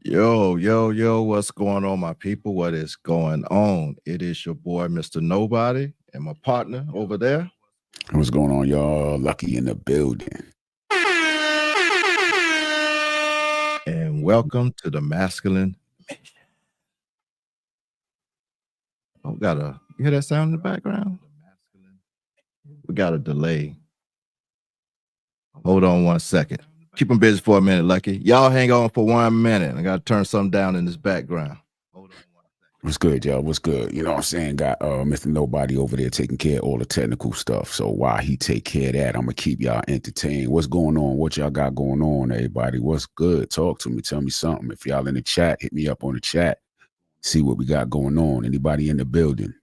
Yo, what's going on, my people? What is going on? It is your boy, Mr. Nobody, and my partner over there. What's going on, y'all? Lucky in the building. And welcome to the Masculine Mission. Oh, you hear that sound in the background? We got a delay. Hold on 1 second. Keep them busy for a minute, Lucky. Y'all hang on for 1 minute. I got to turn something down in this background. What's good, y'all? What's good? You know what I'm saying? Got Mr. Nobody over there taking care of all the technical stuff. So while he take care of that, I'm gonna keep y'all entertained. What's going on? What y'all got going on, everybody? What's good? Talk to me. Tell me something. If y'all in the chat, hit me up on the chat. See what we got going on. Anybody in the building?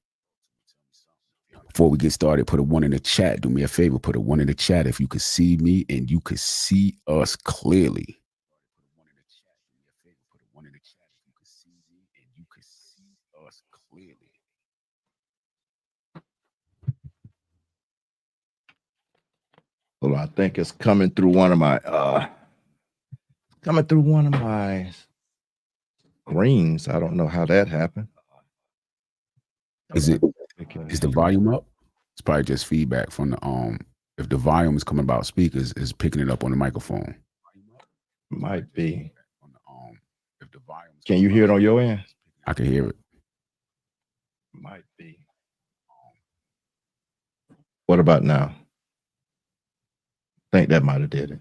Before we get started, put a 1 in the chat. Do me a favor, put a 1 in the chat if you could see me and you could see us clearly. Well, I think it's coming through one of my screens. I don't know how that happened. Is the volume up? It's probably just feedback from the if the volume is coming about speakers, is picking it up on the microphone. Might be. Can you hear it on your end? I can hear it. Might be. What about now? I think that might have did it.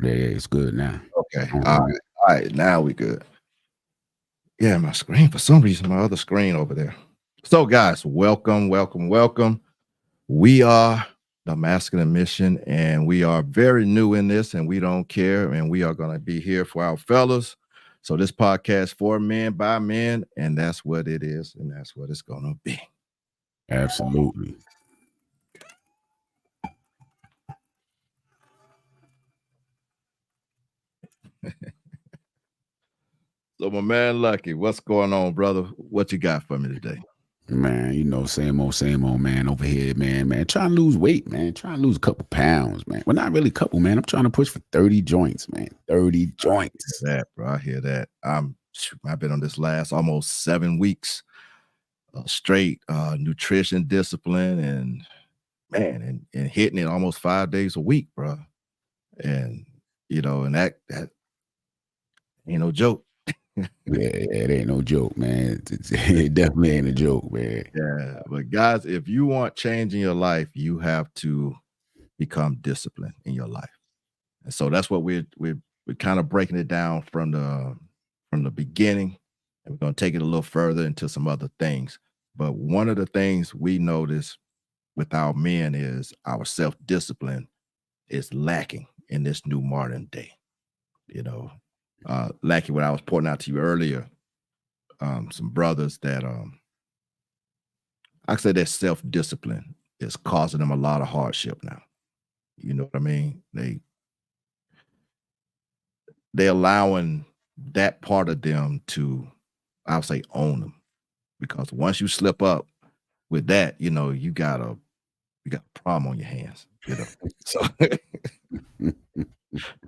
Yeah, it's good now. Okay. All right. Now we good. Yeah, my screen, for some reason, my other screen over there. So, guys, welcome. We are the Masculine Mission, and we are very new in this, and we don't care, and we are going to be here for our fellas. So this podcast for men by men, and that's what it is, and that's what it's going to be. Absolutely. So my man Lucky, what's going on, brother? What you got for me today? Man, you know, same old, man, over here, man. Trying to lose weight, man. Trying to lose a couple pounds, man. Well, not really a couple, man. I'm trying to push for 30 joints, man. 30 joints. That, bro. I hear that. I've been on this last almost 7 weeks straight nutrition discipline and man, and hitting it almost 5 days a week, bro. And you know, and that ain't no joke. Yeah, it ain't no joke, man. It definitely ain't a joke, man. Yeah, but guys, if you want change in your life, you have to become disciplined in your life. And so that's what we're kind of breaking it down from the beginning, and we're going to take it a little further into some other things. But one of the things we notice with our men is our self-discipline is lacking in this new modern day. You know, lacking what I was pointing out to you earlier. Some brothers that I say that self-discipline is causing them a lot of hardship now. You know what I mean? They allowing that part of them to, I'll say, own them, because once you slip up with that, you know, you got a problem on your hands, you know. So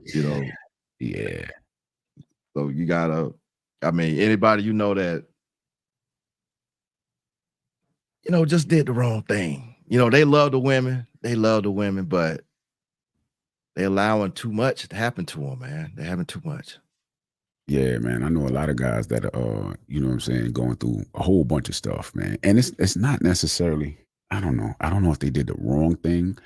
you know, yeah. So you gotta, I mean, anybody you know that, you know, just did the wrong thing. You know, they love the women, but they're allowing too much to happen to them, man. They're having too much. Yeah, man. I know a lot of guys that are, you know what I'm saying, going through a whole bunch of stuff, man. And it's not necessarily, I don't know if they did the wrong thing.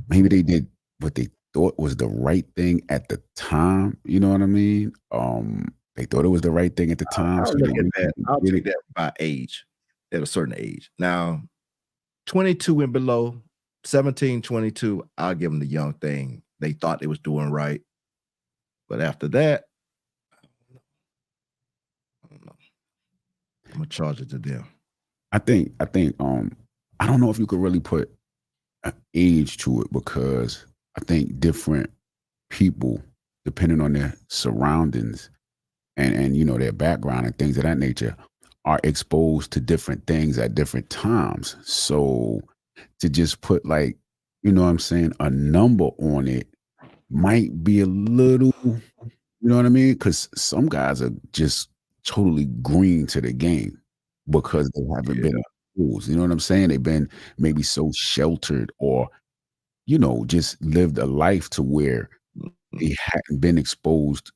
Maybe they did what they thought was the right thing at the time. You know what I mean? They thought it was the right thing at the time. I'll take that by age, at a certain age. Now, 22 and below, 17, 22, I'll give them the young thing. They thought they was doing right. But after that, I don't know. I'm gonna charge it to them. I think I don't know if you could really put an age to it, because I think different people, depending on their surroundings and you know, their background and things of that nature, are exposed to different things at different times. So to just put, like, you know what I'm saying, a number on it might be a little You know what I mean? Because some guys are just totally green to the game because they haven't been Yeah. exposed. You know what I'm saying? They've been maybe so sheltered or, just lived a life to where Mhm. they hadn't been exposed,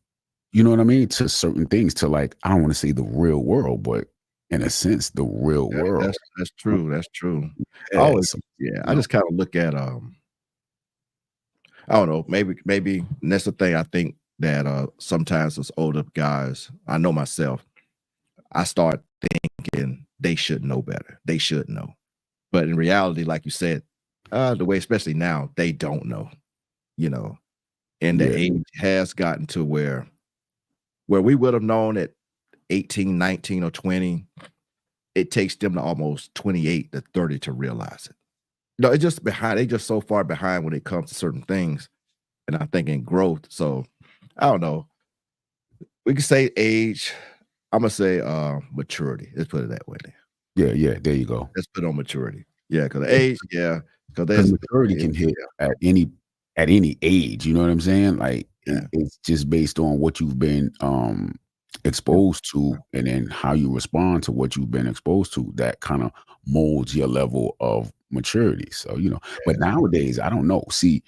you know what I mean, to certain things, to like, I don't want to say the real world, but in a sense, the real That world. that's true, that's true. I Yeah, always so, yeah, you I know, just kinda look at, I don't know, maybe and that's the thing I think that, sometimes as older guys, I know myself, I start thinking they should know better. They should know. But in reality, like you said, the way especially now, they don't know, you know, and the yeah, age has gotten to where we would have known at 18, 19, or 20, it takes them to almost 28 to 30 to realize it. No, it's just behind. They just so far behind when it comes to certain things, and I think in growth. So I don't know. We can say age. I'm gonna say maturity. Let's put it that way. Then. yeah, yeah, there you go. Let's put on maturity. Yeah, because age. Yeah, because Because there's maturity it, can hit yeah, at any age, you know what I'm saying? Like, yeah, it's just based on what you've been, exposed to, and then how you respond to what you've been exposed to, that kinda molds your level of maturity, so, but yeah. nowadays, I don't know. See,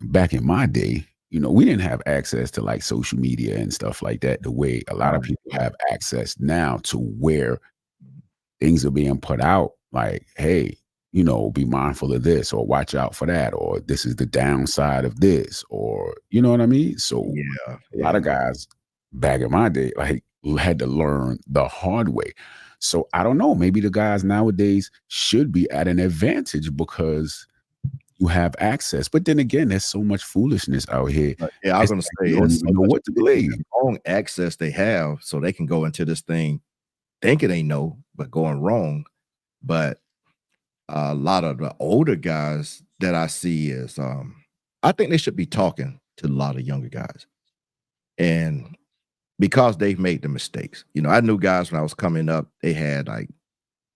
back in my day, we didn't have access to, like, social media and stuff like that the way a lot of Right, people right. have access now, to where things are being put out like, hey, be mindful of this, or watch out for that, or this is the downside of this, or you know what I mean? So Yeah, a lot of yeah. guys back in my day, like, had to learn the hard way. So I don't know, maybe the guys nowadays should be at an advantage because you have access. But then again, there's so much foolishness out here. But yeah, I was It's gonna like say you don't it's even so know much what to believe. wrong access they have, so they can go into this thing thinking they know, but going wrong. But a lot of the older guys that I see is, I think they should be talking to a lot of younger guys, and because they've made the mistakes. I knew guys when I was coming up, they had like,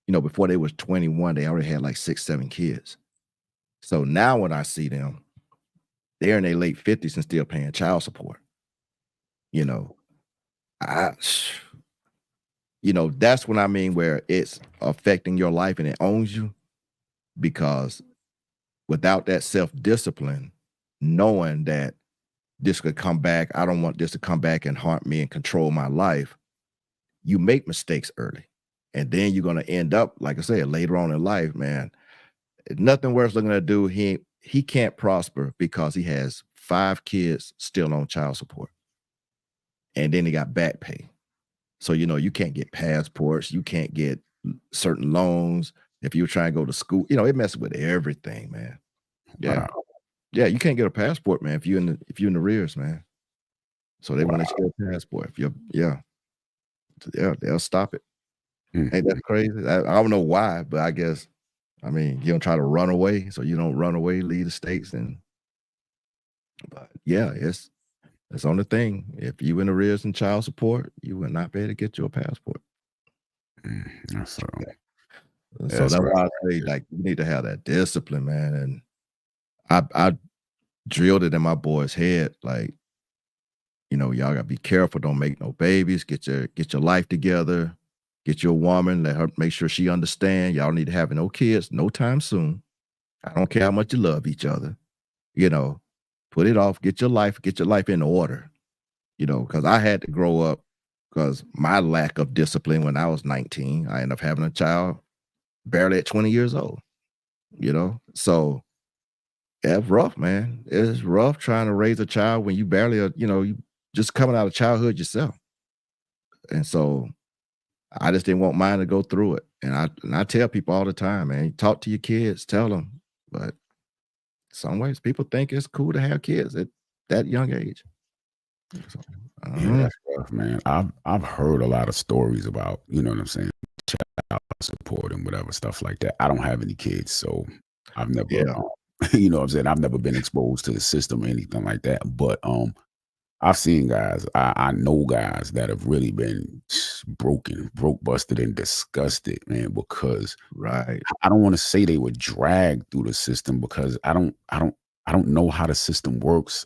before they was 21, they already had like 6, 7 kids. So now when I see them, they're in their late 50s and still paying child support. You know, I that's what I mean where it's affecting your life and it owns you because without that self-discipline, knowing that this could come back, I don't want this to come back and haunt me and control my life. You make mistakes early. And then you're gonna end up, like I said, later on in life, man. Nothing worse looking at a dude. He can't prosper because he has 5 kids still on child support. And then he got back pay. So, you can't get passports, you can't get certain loans. If you're trying to go to school, it messes with everything, man. Yeah. Wow. Yeah, you can't get a passport, man, if you're in the rears, man. So they won't let Wow. you get a passport if you're yeah. Yeah, they'll stop it. Mm, Ain't that mm. crazy? I don't know why, but I guess I mean, you don't try to run away, so you don't run away, leave the states, and but yeah, it's on the thing. If you in arrears in child support, you will not be able to get your passport. That's, So that's that's right. why I say, like, you need to have that discipline, man. And I drilled it in my boy's head, like, y'all gotta be careful, don't make no babies, get your life together, get your woman, let her make sure she understand. Y'all need to have no kids no time soon. I don't care how much you love each other, you know, put it off, get your life in order, because I had to grow up because my lack of discipline when I was 19, I ended up having a child barely at 20 years old, So it's rough, man. It's rough trying to raise a child when you barely are, you just coming out of childhood yourself. And so I just didn't want mine to go through it. And I tell people all the time, man, talk to your kids, tell them. But some ways people think it's cool to have kids at that young age. So, I don't Yeah, know. that's rough, man. I've heard a lot of stories about, you know what I'm saying, child support and whatever stuff like that. I don't have any kids, so I've never, Yeah, you know what I'm saying, I've never been exposed to the system or anything like that. But I've seen guys, I know guys that have really been broke, busted, and disgusted, man, because right. I don't want to say they were dragged through the system because I don't know how the system works.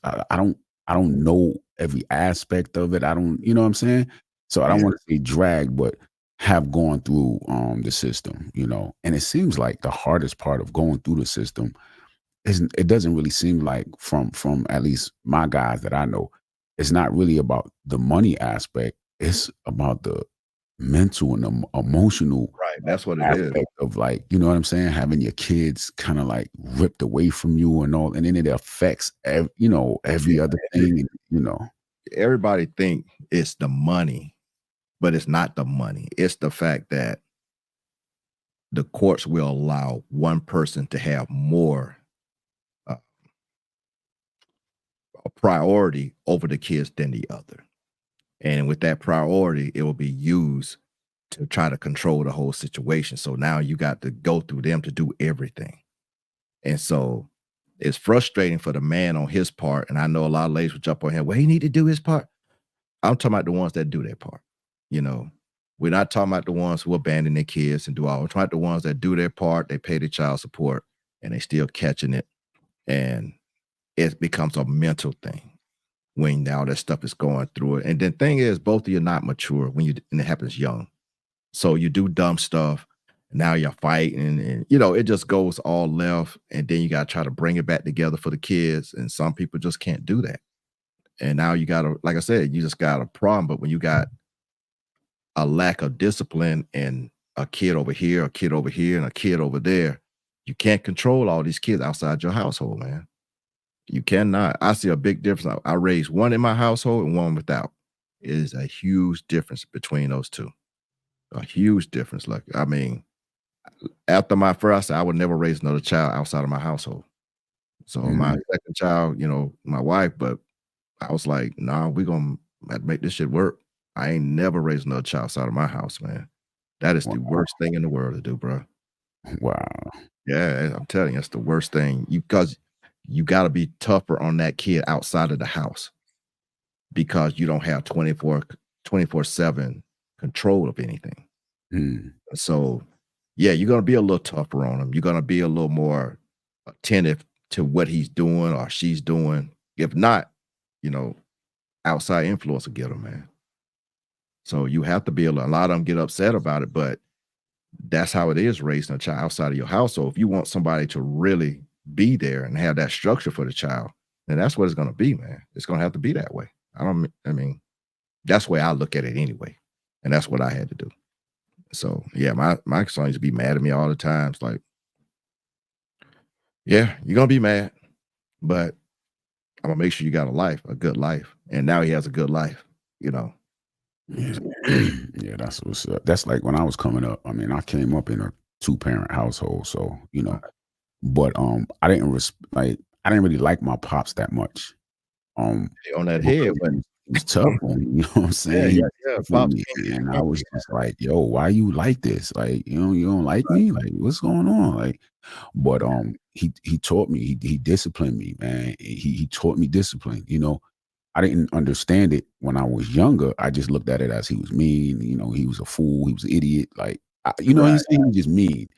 I don't know every aspect of it. I don't, you know what I'm saying? So I don't Yeah, want to say drag, but have gone through the system, you know. And it seems like the hardest part of going through the system isn't, it doesn't really seem like from at least my guys that I know, it's not really about the money aspect. It's about the mental and emotional right. That's what it is. aspect of, like, you know what I'm saying? Having your kids kind of like ripped away from you and all, and then it affects, you know, Yeah, every other thing, and, you know. everybody think it's the money, but it's not the money. It's the fact that the courts will allow one person to have more uh, a priority over the kids than the other. And with that priority, it will be used to try to control the whole situation. So now you got to go through them to do everything. And so it's frustrating for the man on his part. And I know a lot of ladies will jump on him, well, he need to do his part. I'm talking about the ones that do their part. You know, we're not talking about the ones who abandon their kids and do all. We're talking about the ones that do their part, they pay their child support, and they still catching it. And it becomes a mental thing when all that stuff is going through it. And the thing is, both of you are not mature when you and it happens young. So you do dumb stuff. Now you're fighting, and it just goes all left. And then you got to try to bring it back together for the kids. And some people just can't do that. And now you got to, like I said, you just got a problem. But when you got a lack of discipline and a kid over here, a kid over here, and a kid over there, you can't control all these kids outside your household, man. You cannot. I see a big difference. I raised one in my household and one without. It is a huge difference between those two. A huge difference. Like, I mean, after my first, I would never raise another child outside of my household. So my Mhm. second child, my wife, but I was like, nah, we gonna have to make this shit work. I ain't never raised another child outside of my house, man. That is the Wow. worst thing in the world to do, bro. Wow. Yeah, I'm telling you, it's the worst thing. Because you gotta be tougher on that kid outside of the house because you don't have 24/7 control of anything. Mm. So, yeah, you're gonna be a little tougher on him. You're gonna be a little more attentive to what he's doing or she's doing. If not, you know, outside influence will get them, man. So you have to be a lot of them get upset about it, but that's how it is raising a child outside of your household. If you want somebody to really be there and have that structure for the child, then that's what it's gonna be, man. It's gonna have to be that way. I mean, that's the way I look at it anyway. And that's what I had to do. So yeah, my son used to be mad at me all the time. It's like, yeah, you're gonna be mad, but I'm gonna make sure you got a life, a good life. And now he has a good life, you know. Yeah. Yeah, that's what's up. That's like when I was coming up. I mean, I came up in a two-parent household, so, you know, but I didn't like, I didn't really like my pops that much. On that head, Because but he was tough on me, you know what I'm yeah, saying? He yeah, was yeah. tough on Pops me, can't and I can't was be just like, "Yo, why you like this? Like, you don't like right. me? Like, what's going on?" Like, but he taught me, he disciplined me, man. He taught me discipline, you know. I didn't understand it when I was younger. I just looked at it as he was mean, you know, he was a fool, he was an idiot. Like, you know, Right. he was just mean.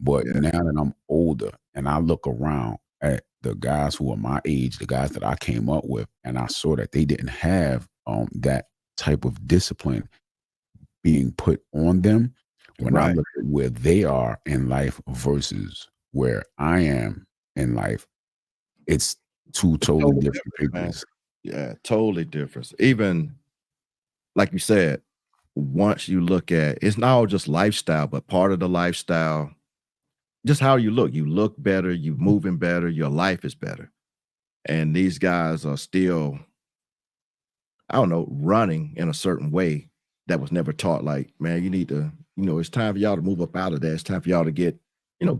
But Yeah. now that I'm older and I look around at the guys who are my age, the guys that I came up with, and I saw that they didn't have that type of discipline being put on them. When I Right. look at where they are in life versus where I am in life, it's two It's totally totally different different, man. pictures. Yeah, totally different. Even like you said, once you look at it's not all just lifestyle, but part of the lifestyle, just how you look. You look better, you moving better, your life is better. And these guys are still, I don't know, running in a certain way that was never taught. Like, man, you need to, it's time for y'all to move up out of that. It's time for y'all to get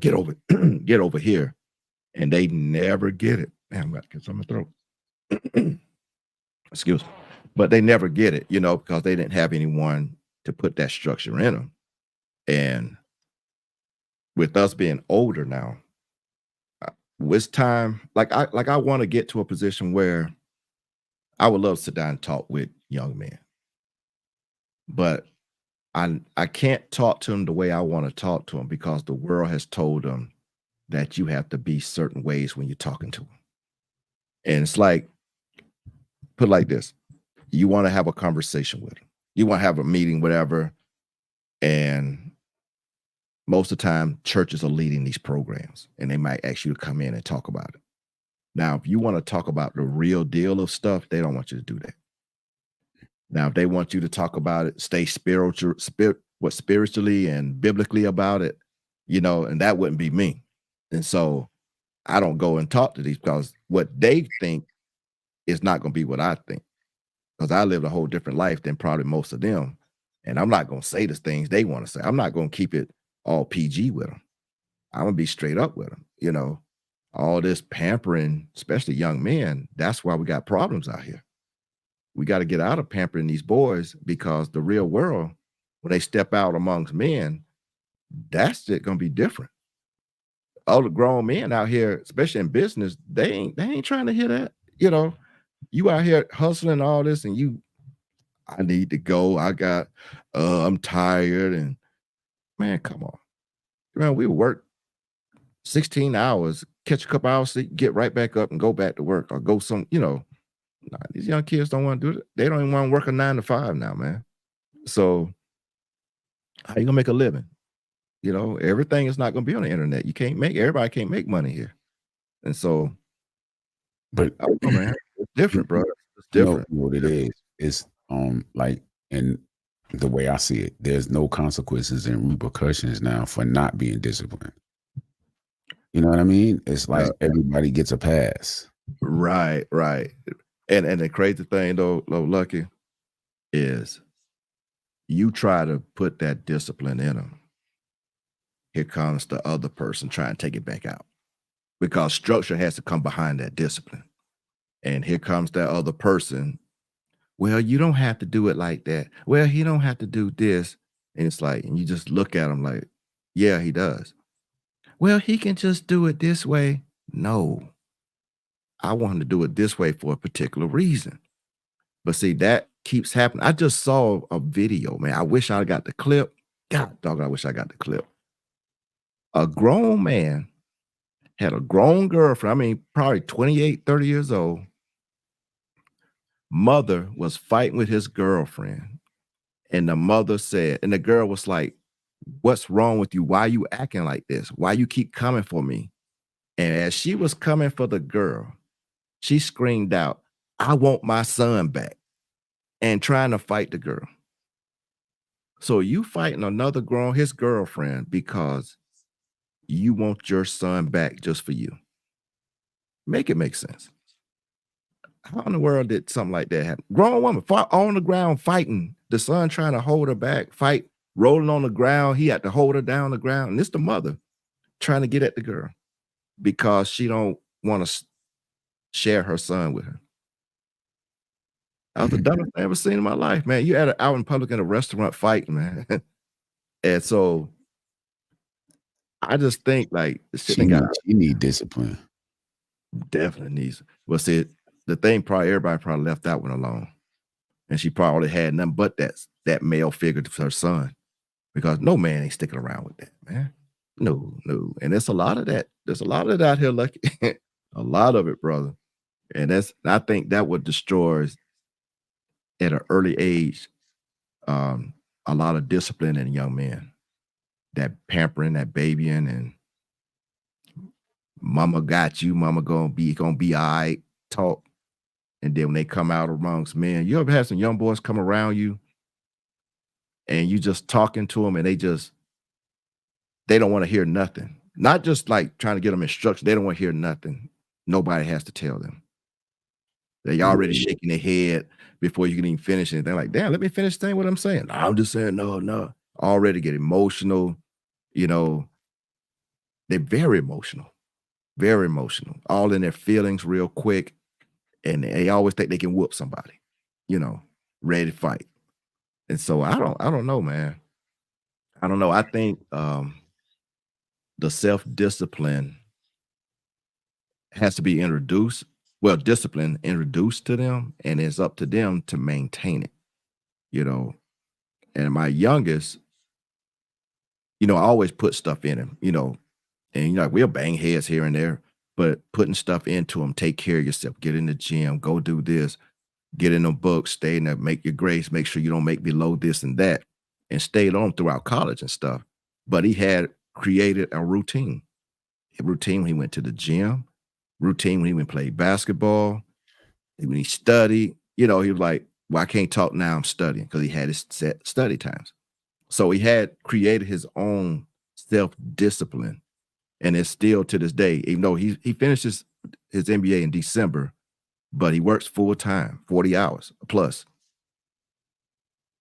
over, get over here. And they never get it. Man, I'm about to get some in my throat. Excuse me. But they never get it, because they didn't have anyone to put that structure in them. And with us being older now, it's time. Like I want to get to a position where I would love to sit down and talk with young men, but I can't talk to them the way I want to talk to them because the world has told them that you have to be certain ways when you're talking to them. And it's like put it like this. You want to have a conversation with them. You want to have a meeting, whatever. And most of the time, churches are leading these programs and they might ask you to come in and talk about it. Now, if you want to talk about the real deal of stuff, they don't want you to do that. Now, if they want you to talk about it, stay spiritually and biblically about it, and that wouldn't be me. And so I don't go and talk to these because what they think is not going to be what I think because I lived a whole different life than probably most of them. And I'm not going to say the things they want to say. I'm not going to keep it all PG with them. I'm going to be straight up with them. All this pampering, especially young men, that's why we got problems out here. We got to get out of pampering these boys because the real world, when they step out amongst men, that's going to be different. All the grown men out here, especially in business, they ain't trying to hear that. You out here hustling all this, and I need to go. I'm tired, and man, come on, man. We work 16 hours, catch a couple hours sleep, get right back up, and go back to work, or go some. Nah, these young kids don't want to do it. They don't even want to work a 9 to 5 now, man. So how you gonna make a living? Everything is not gonna be on the internet. Everybody can't make money here. And so, But I don't know, man. It's different, bro. It's you know different. what it is? It's like in the way I see it, there's no consequences and repercussions now for not being disciplined. You know what I mean? It's like everybody gets a pass. Right. And the crazy thing though, Lucky, is you try to put that discipline in them. Here comes the other person trying to take it back out because structure has to come behind that discipline. And here comes that other person. Well, you don't have to do it like that. Well, he don't have to do this. And it's like, and you just look at him like, yeah, he does. Well, he can just do it this way. No, I want him to do it this way for a particular reason. But see, that keeps happening. I just saw a video, man. I wish I got the clip. God, dog, I wish I got the clip. A grown man had a grown girlfriend. I mean, probably 28, 30 years old. Mother was fighting with his girlfriend. And the mother said, and the girl was like, what's wrong with you? Why are you acting like this? Why you keep coming for me? And as she was coming for the girl, she screamed out, I want my son back, and trying to fight the girl. So you fighting his girlfriend because you want your son back just for you. Make it make sense. How in the world did something like that happen? Grown woman fought on the ground fighting. The son trying to hold her back, fight, rolling on the ground. He had to hold her down on the ground. And it's the mother trying to get at the girl because she don't want to share her son with her. That was the dumbest thing I ever seen in my life, man. You out in public in a restaurant fighting, man. And so I just think like the shit She ain't got need discipline. definitely needs. Well, see, the thing everybody probably left that one alone. And she probably had nothing but that male figure for her son. Because no man ain't sticking around with that, man. No. And there's a lot of that. There's a lot of that out here, Lucky. A lot of it, brother. And I think that what destroys at an early age a lot of discipline in young men. That pampering, that babying, and mama got you, mama gonna be all right, talk. And then when they come out amongst men, you ever had some young boys come around you and you just talking to them and they don't want to hear nothing. Not just like trying to get them instruction. They don't want to hear nothing. Nobody has to tell them. They already shaking their head before you can even finish anything. Like, damn, let me finish saying what I'm saying. No, I'm just saying, no. Already get emotional. They're very emotional, all in their feelings real quick. And they always think they can whoop somebody, ready to fight. And so I don't know, man. I don't know. I think the self-discipline has to be introduced. Well, discipline introduced to them, and it's up to them to maintain it. And my youngest, I always put stuff in him, and we'll bang heads here and there, but putting stuff into him, take care of yourself, get in the gym, go do this. get in the books, stay in there, make your grades, make sure you don't make below this and that, and stayed on throughout college and stuff. But he had created a routine. A routine when he went to the gym, routine when he went and played basketball, when he studied. He was like, well, I can't talk now, I'm studying, because he had his set study times. So he had created his own self-discipline. And it's still to this day, even though he finishes his MBA in December, but he works full time, 40 hours plus.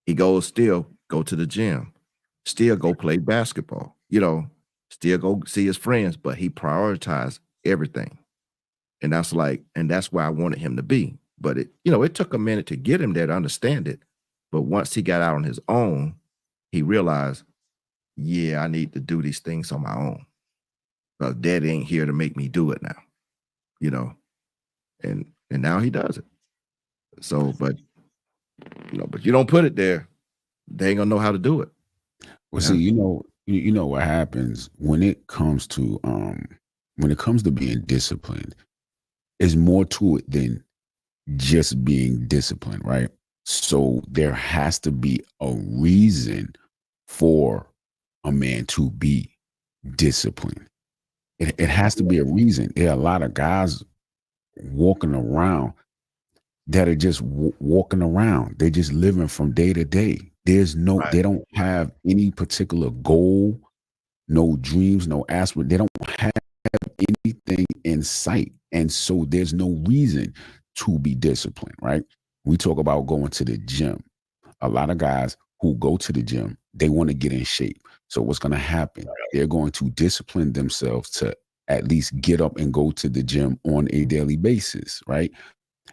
He still go to the gym, still go play basketball, still go see his friends, but he prioritized everything. And that's where I wanted him to be. But it took a minute to get him there to understand it. But once he got out on his own, he realized, yeah, I need to do these things on my own. Because daddy ain't here to make me do it now, you know. And now he does it. So, but you don't put it there, they ain't gonna know how to do it. Well, Yeah. see, you know what happens when it comes to being disciplined, is more to it than just being disciplined, right? So there has to be a reason for a man to be disciplined. It has to be a reason. There are a lot of guys walking around that are just walking around. They're just living from day to day. Right. They don't have any particular goal, no dreams, no aspiration. They don't have anything in sight. And so there's no reason to be disciplined, right? We talk about going to the gym. A lot of guys who go to the gym, they want to get in shape. So what's going to happen? They're going to discipline themselves to at least get up and go to the gym on a daily basis, right?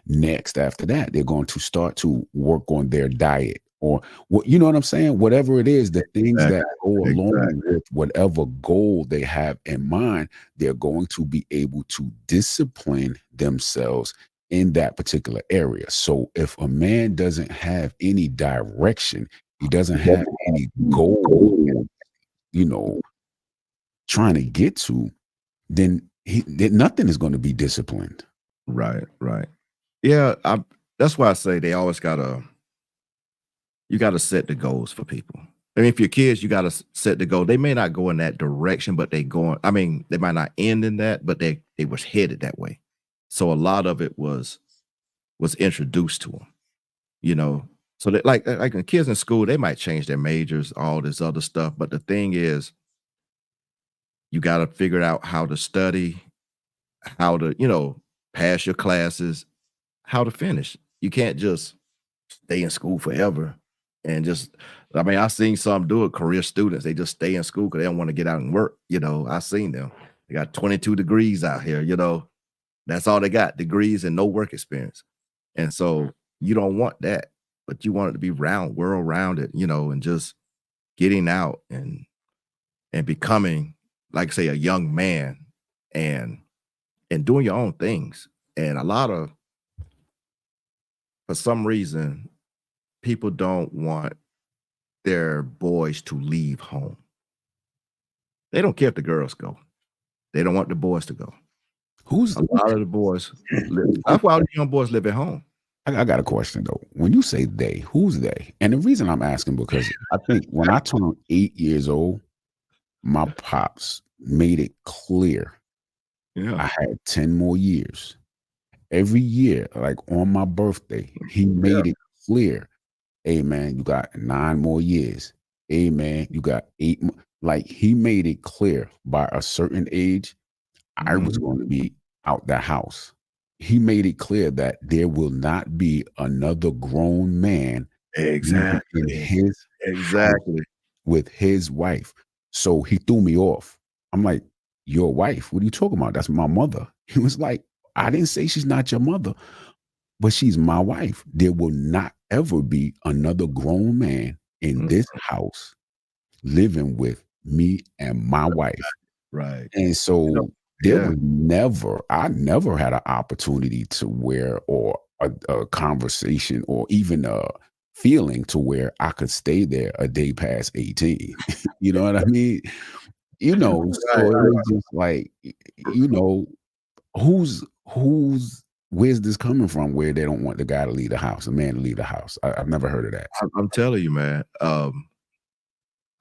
Next, after that, they're going to start to work on their diet, or what, you know what I'm saying? Whatever it is, the things Exactly. that go along Exactly. with whatever goal they have in mind, they're going to be able to discipline themselves in that particular area. So if a man doesn't have any direction, he doesn't have any goal, you know, trying to get to, then nothing is going to be disciplined. Right. Right. Yeah. That's why I say they always you gotta set the goals for people. I mean, if your kids, you gotta set the goal. They may not go in that direction, but they might not end in that, but they was headed that way. So a lot of it was introduced to them, you know. So that like when kids in school, they might change their majors, all this other stuff. But the thing is, you gotta figure out how to study, how to, pass your classes, how to finish. You can't just stay in school forever and just I've seen some do it, career students. They just stay in school because they don't want to get out and work. I've seen them. They got 22 degrees out here, That's all they got, degrees and no work experience. And so you don't want that, but you want it to be world rounded, and just getting out and becoming, like say, a young man and doing your own things. And for some reason, people don't want their boys to leave home. They don't care if the girls go. They don't want the boys to go. Who's A lot of the boys that's why all the young boys live at home. I got a question though. When you say they, who's they? And the reason I'm asking, because I think when I turned 8 years old, my pops made it clear Yeah. I had 10 more years. Every year, like on my birthday, he Yeah. made it clear, hey man, you got 9 more years. Hey man, you got 8 more. Like he made it clear by a certain age, I was Mhm. going to be out the house. He made it clear that there will not be another grown man living in Exactly. his house Exactly. with his wife. So he threw me off. I'm like, your wife? What are you talking about? That's my mother. He was like, I didn't say she's not your mother, but she's my wife. There will not ever be another grown man in Mm, this house living with me and my wife. right. And You know so yeah. I never had an opportunity to where, or a conversation, or even a feeling to where I could stay there a day past 18. You know what I mean? So Right. it was just like, who's where's this coming from where they don't want the guy to leave the house, a man to leave the house? I've never heard of that. I'm telling you, man.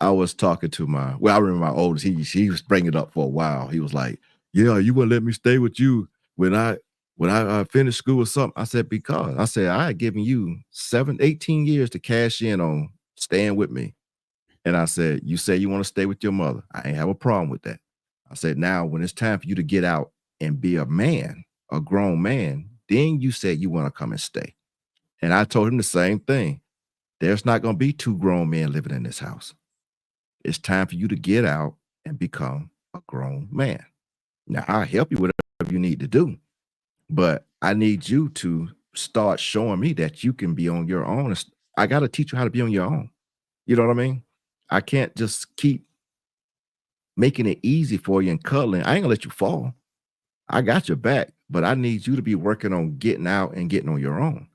I was talking to I remember my oldest. He was bringing it up for a while. He was like, "Yeah, you wouldn't let me stay with you when I finished school or something." I said, "Because," I said, "I had given you 18 years to cash in on staying with me." And I said, "You say you want to stay with your mother. I ain't have a problem with that." I said, "Now, when it's time for you to get out and be a man, a grown man, then you said you want to come and stay." And I told him the same thing. There's not going to be two grown men living in this house. It's time for you to get out and become a grown man. Now, I'll help you with whatever you need to do, but I need you to start showing me that you can be on your own. I got to teach you how to be on your own. You know what I mean? I can't just keep making it easy for you and cuddling. I ain't gonna let you fall. I got your back, but I need you to be working on getting out and getting on your own.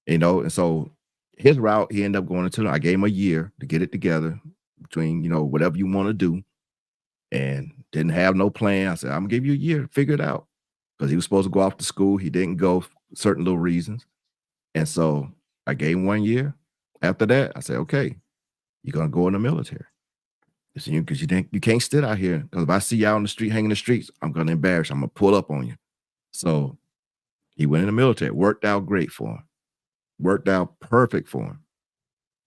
And so his route, he ended up going into. I gave him a year to get it together between whatever you want to do, and didn't have no plan. I said, I'm gonna give you a year to figure it out because he was supposed to go off to school. He didn't go for certain little reasons, and so I gave him 1 year. After that, I said, okay, you're gonna go in the military. Because you can't sit out here. Because if I see you out on the street, hanging in the streets, I'm gonna embarrass you. I'm gonna pull up on you. So he went in the military. Worked out great for him. Worked out perfect for him.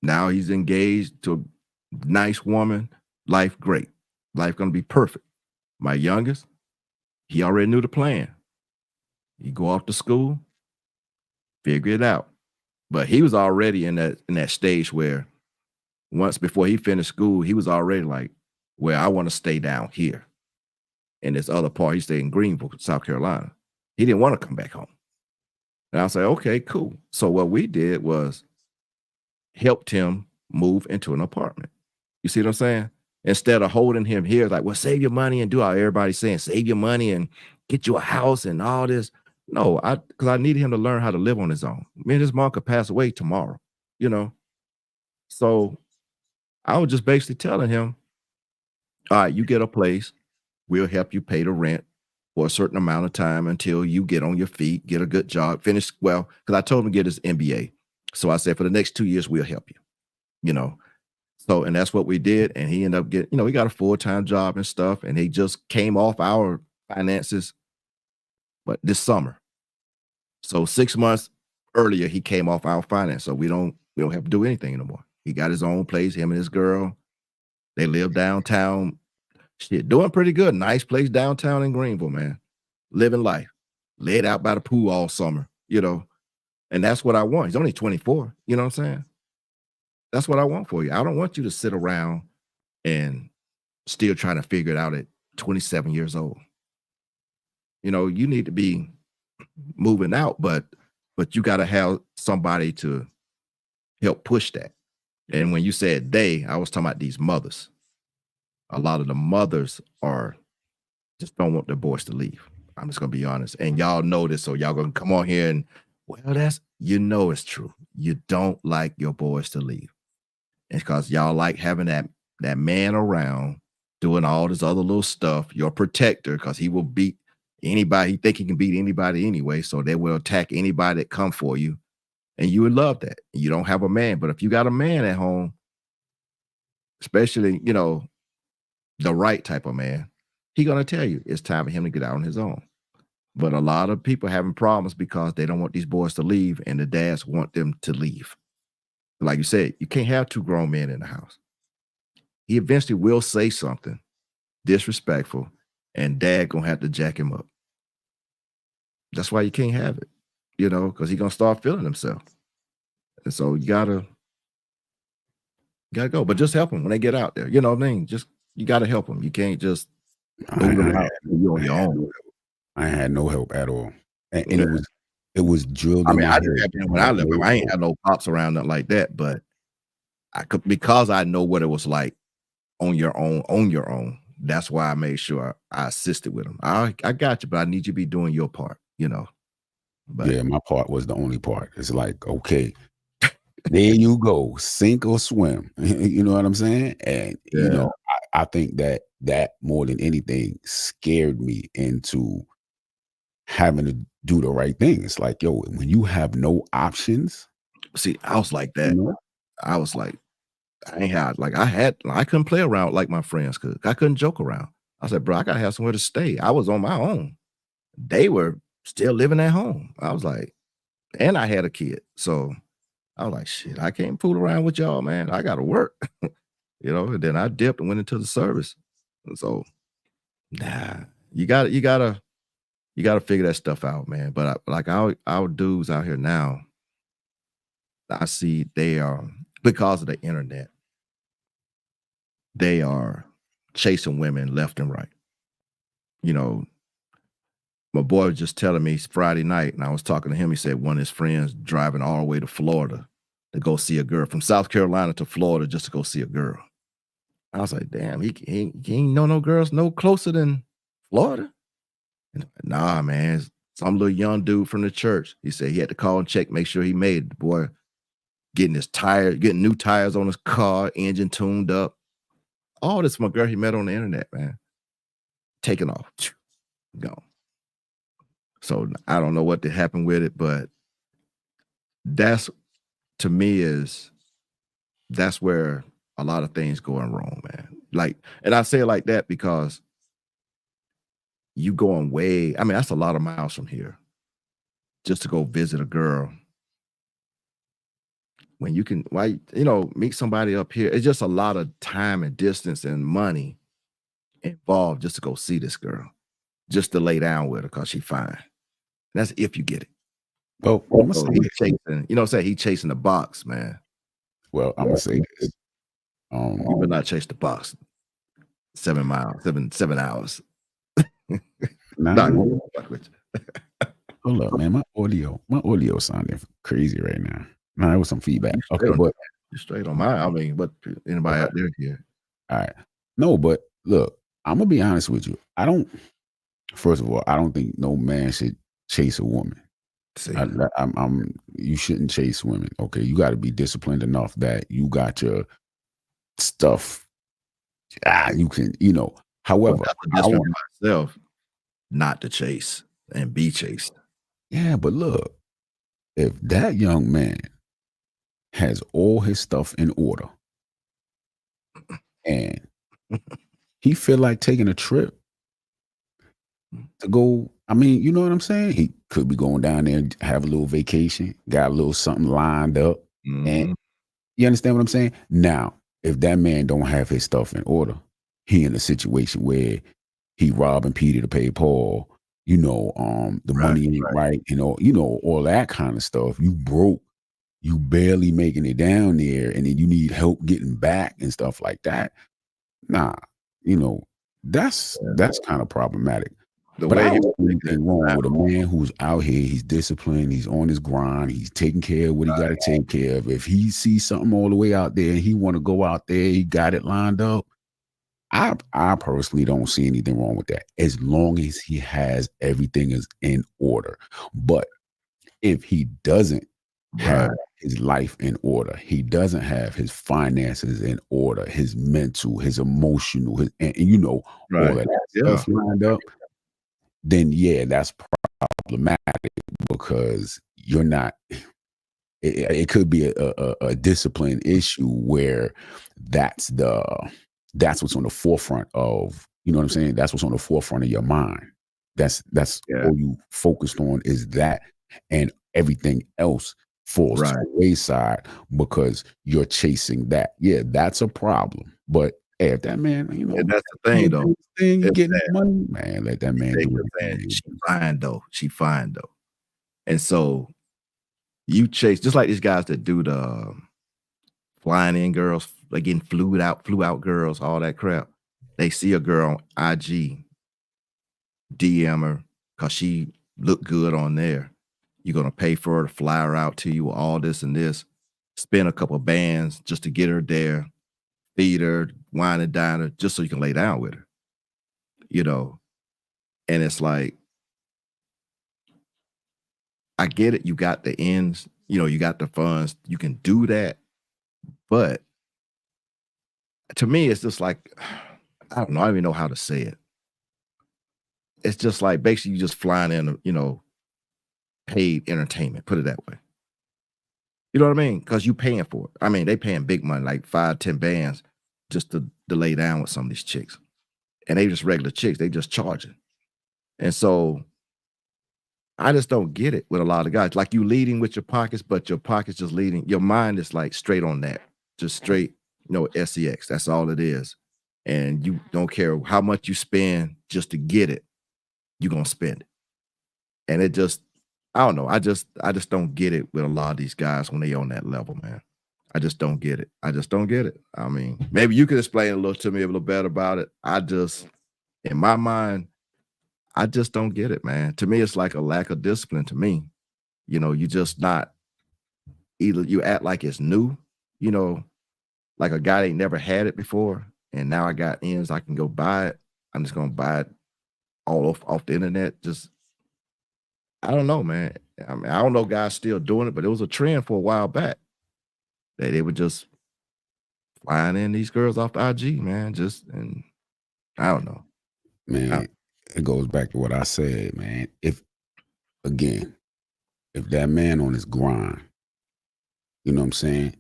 Now he's engaged to a nice woman. Life great. Life gonna be perfect. My youngest, he already knew the plan. He go off to school, figure it out. But he was already in that stage where once before he finished school, he was already like, well, I want to stay down here. And this other part, he stayed in Greenville, South Carolina. He didn't want to come back home. And I said, okay, cool. So what we did was helped him move into an apartment. You see what I'm saying? Instead of holding him here, like, well, save your money and do how everybody's saying, save your money and get you a house and all this. No, because I needed him to learn how to live on his own. Me and his mom could pass away tomorrow, you know? So I was just basically telling him, all right, you get a place. We'll help you pay the rent for a certain amount of time until you get on your feet, get a good job, finish well. Because I told him to get his MBA. So I said, for the next 2 years, we'll help you, you know. So, and that's what we did. And he ended up getting, he got a full-time job and stuff. And he just came off our finances, but this summer. So 6 months earlier, he came off our finance. So we don't have to do anything anymore. He got his own place, him and his girl. They live downtown. Shit, doing pretty good. Nice place downtown in Greenville, man. Living life. Laid out by the pool all summer, And that's what I want. He's only 24. You know what I'm saying? That's what I want for you. I don't want you to sit around and still trying to figure it out at 27 years old. You need to be moving out, but you got to have somebody to help push that. And when you said they, I was talking about these mothers. A lot of the mothers just don't want their boys to leave. I'm just gonna be honest. And y'all know this, so y'all gonna come on here and that's it's true. You don't like your boys to leave. It's because y'all like having that man around doing all this other little stuff, your protector, because he will beat anybody. He think he can beat anybody anyway, so they will attack anybody that come for you. And you would love that. You don't have a man, but if you got a man at home, especially, the right type of man, he gonna tell you it's time for him to get out on his own. But a lot of people having problems because they don't want these boys to leave, and the dads want them to leave. Like you said, you can't have two grown men in the house. He eventually will say something disrespectful, and dad gonna have to jack him up. That's why you can't have it, because he's gonna start feeling himself. And so you gotta go, but just help them when they get out there. You know what I mean? Just you gotta help them. You can't just boot them out. You're on your own. I had no help at all, and Yeah. it was drilled. I mean, I in didn't my have head. him when I lived. I ain't had no pops around, nothing like that. But I could, because I know what it was like on your own. That's why I made sure I assisted with him. I got you, but I need you to be doing your part. But Yeah, my part was the only part. It's like, okay, there you go, sink or swim. You know what I'm saying? And yeah, I think that more than anything scared me into having to do the right thing. It's like, yo, when you have no options, See, I was like you that. know, I was like, I ain't had like I couldn't play around like my friends could. I couldn't joke around. I said, bro, I gotta have somewhere to stay. I was on my own. They were still living at home. I was like, and I had a kid. So I was like, shit, I can't fool around with y'all, man. I gotta work. And then I dipped and went into the service. And so nah, you gotta figure that stuff out, man. But like our dudes out here now, I see they are because of the internet, they are chasing women left and right. You know, my boy was just telling me Friday night, and I was talking to him. He said one of his friends driving all the way to Florida to go see a girl from South Carolina to Florida just to go see a girl. I was like, damn, he ain't know no girls no closer than Florida. And nah, man, some little young dude from the church. He said he had to call and check, make sure he made it. The boy getting new tires on his car, engine tuned up. All this from a girl he met on the internet, man. Taking off, gone. So I don't know what to happen with it, but that's to me is that's where a lot of things going wrong, man. Like, and I say it like that because you going way, I mean, that's a lot of miles from here just to go visit a girl when you can, why, meet somebody up here. It's just a lot of time and distance and money involved just to go see this girl, just to lay down with her because she fine. That's if you get it. well, I'm gonna So say he this. chasing, say he chasing the box, man. Well, I'm gonna say this. You better not chase the box. 7 miles, 7 hours. Nah, Not gonna fuck with you. hold up, man. My audio sounding crazy right now. Nah, it was some feedback. You straight Okay, on but you straight on mine. I mean, but anybody okay, out there here? all right. No, but look, I'm gonna be honest with you. First of all, I don't think no man should chase a woman. See, You shouldn't chase women. Okay, you got to be disciplined enough that you got your stuff. You can, well, However, that's a I discipline want, by itself, not to chase and be chased. yeah, but look, if that young man has all his stuff in order and he feel like taking a trip to go, I mean, you know what I'm saying? He could be going down there and have a little vacation, got a little something lined up, and Mhm. you understand what I'm saying? Now, if that man don't have his stuff in order, he in a situation where he robbing Peter to pay Paul, the Right, money ain't right, all that kind of stuff. You broke, you barely making it down there, and then you need help getting back and stuff like that. Nah, you know, yeah. that's kind of problematic. The But I way he don't was see making it anything wrong sound, with a man who's out here, he's disciplined, he's on his grind, he's taking care of what he gotta take care of. If he sees something all the way out there and he wanna go out there, he got it lined up, I personally don't see anything wrong with that, as long as he has everything is in order. But if he doesn't have right, his life in order, he doesn't have his finances in order, his mental, his emotional, and all right. of that Yeah, stuff lined up, then yeah, that's problematic because you're not. It could be a discipline issue where that's the that's what's on the forefront of, you know what I'm saying? That's what's on the forefront of your mind. That's yeah, all you focused on is that, and everything else falls to right. the wayside because you're chasing that. Yeah, that's a problem. But hey, if that man, And that's the he thing, though. doing his thing, he Is getting that money, man, let that man they do kept what he saying, can "She do. fine, though. She fine, though." And so you chase just like these guys that do the flying in girls, like getting flew out girls, all that crap. They see a girl on IG, DM her because she looked good on there. You're gonna pay for her to fly her out to you, all this and this, spend a couple of bands just to get her there, feed her, wine and dine her, just so you can lay down with her, you know. And it's like, I get it, you got the ends, you got the funds, you can do that, but to me, it's just like, I don't know, I don't even know how to say it. It's just like basically you just flying in, paid entertainment, put it that way. You know what I mean? Because you paying for it. I mean, they paying big money, like 5, 10 bands just to lay down with some of these chicks. And they just regular chicks, they just charging. And so I just don't get it with a lot of guys. Like you leading with your pockets, but your pockets just leading. Your mind is like straight on that, just straight, sex. That's all it is. And you don't care how much you spend just to get it, you're gonna spend it. And it just, I don't know. I just don't get it with a lot of these guys when they on that level, man. I just don't get it. I just don't get it. I mean, maybe you could explain a little to me a little better about it. In my mind, I just don't get it, man. To me, it's like a lack of discipline to me. You just not either you act like it's new, you know, like a guy ain't never had it before, and now I got ends, I can go buy it. I'm just gonna buy it all off the internet. Just I don't know, man. I mean, I don't know guys still doing it, but it was a trend for a while back that they would just flying in these girls off the IG, man. And I don't know. I, Man, it goes back to what I said, man. Again, if that man on his grind, you know what I'm saying?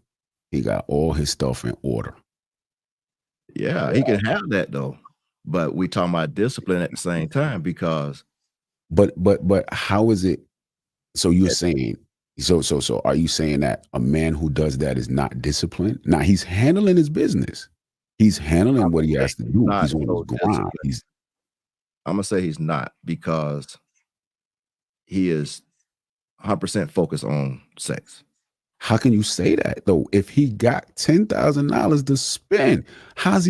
He got all his stuff in order. yeah, he can have that though, but we talking about discipline at the same time because But how is it? So you're saying, so are you saying that a man who does that is not disciplined? Now he's handling his business. He's handling what he has to he's do. not He's on his so grind. disciplined. I'm gonna say he's not because he is 100% focused on sex. How can you say that though? If he got $10,000 to spend,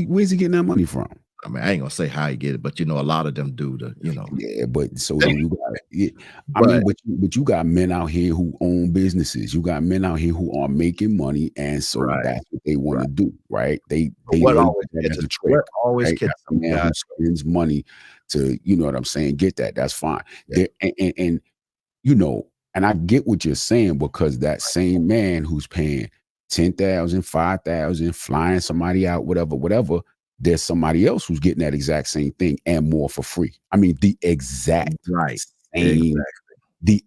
where's he getting that money from? I mean, I ain't gonna say how he get it, but a lot of them do Yeah, but so then you got, yeah, I mean, but but you got men out here who own businesses. You got men out here who are making money, and so right, that's what they want right. to do, right? They But label that as a trick, what always right? catches That's a man guys. who spends money to, you know what I'm saying, get that. That's fine. Yeah, And you know, and I get what you're saying because that same man who's paying 10,000, 5,000, flying somebody out, whatever, there's somebody else who's getting that exact same thing and more for free. I mean, right. same,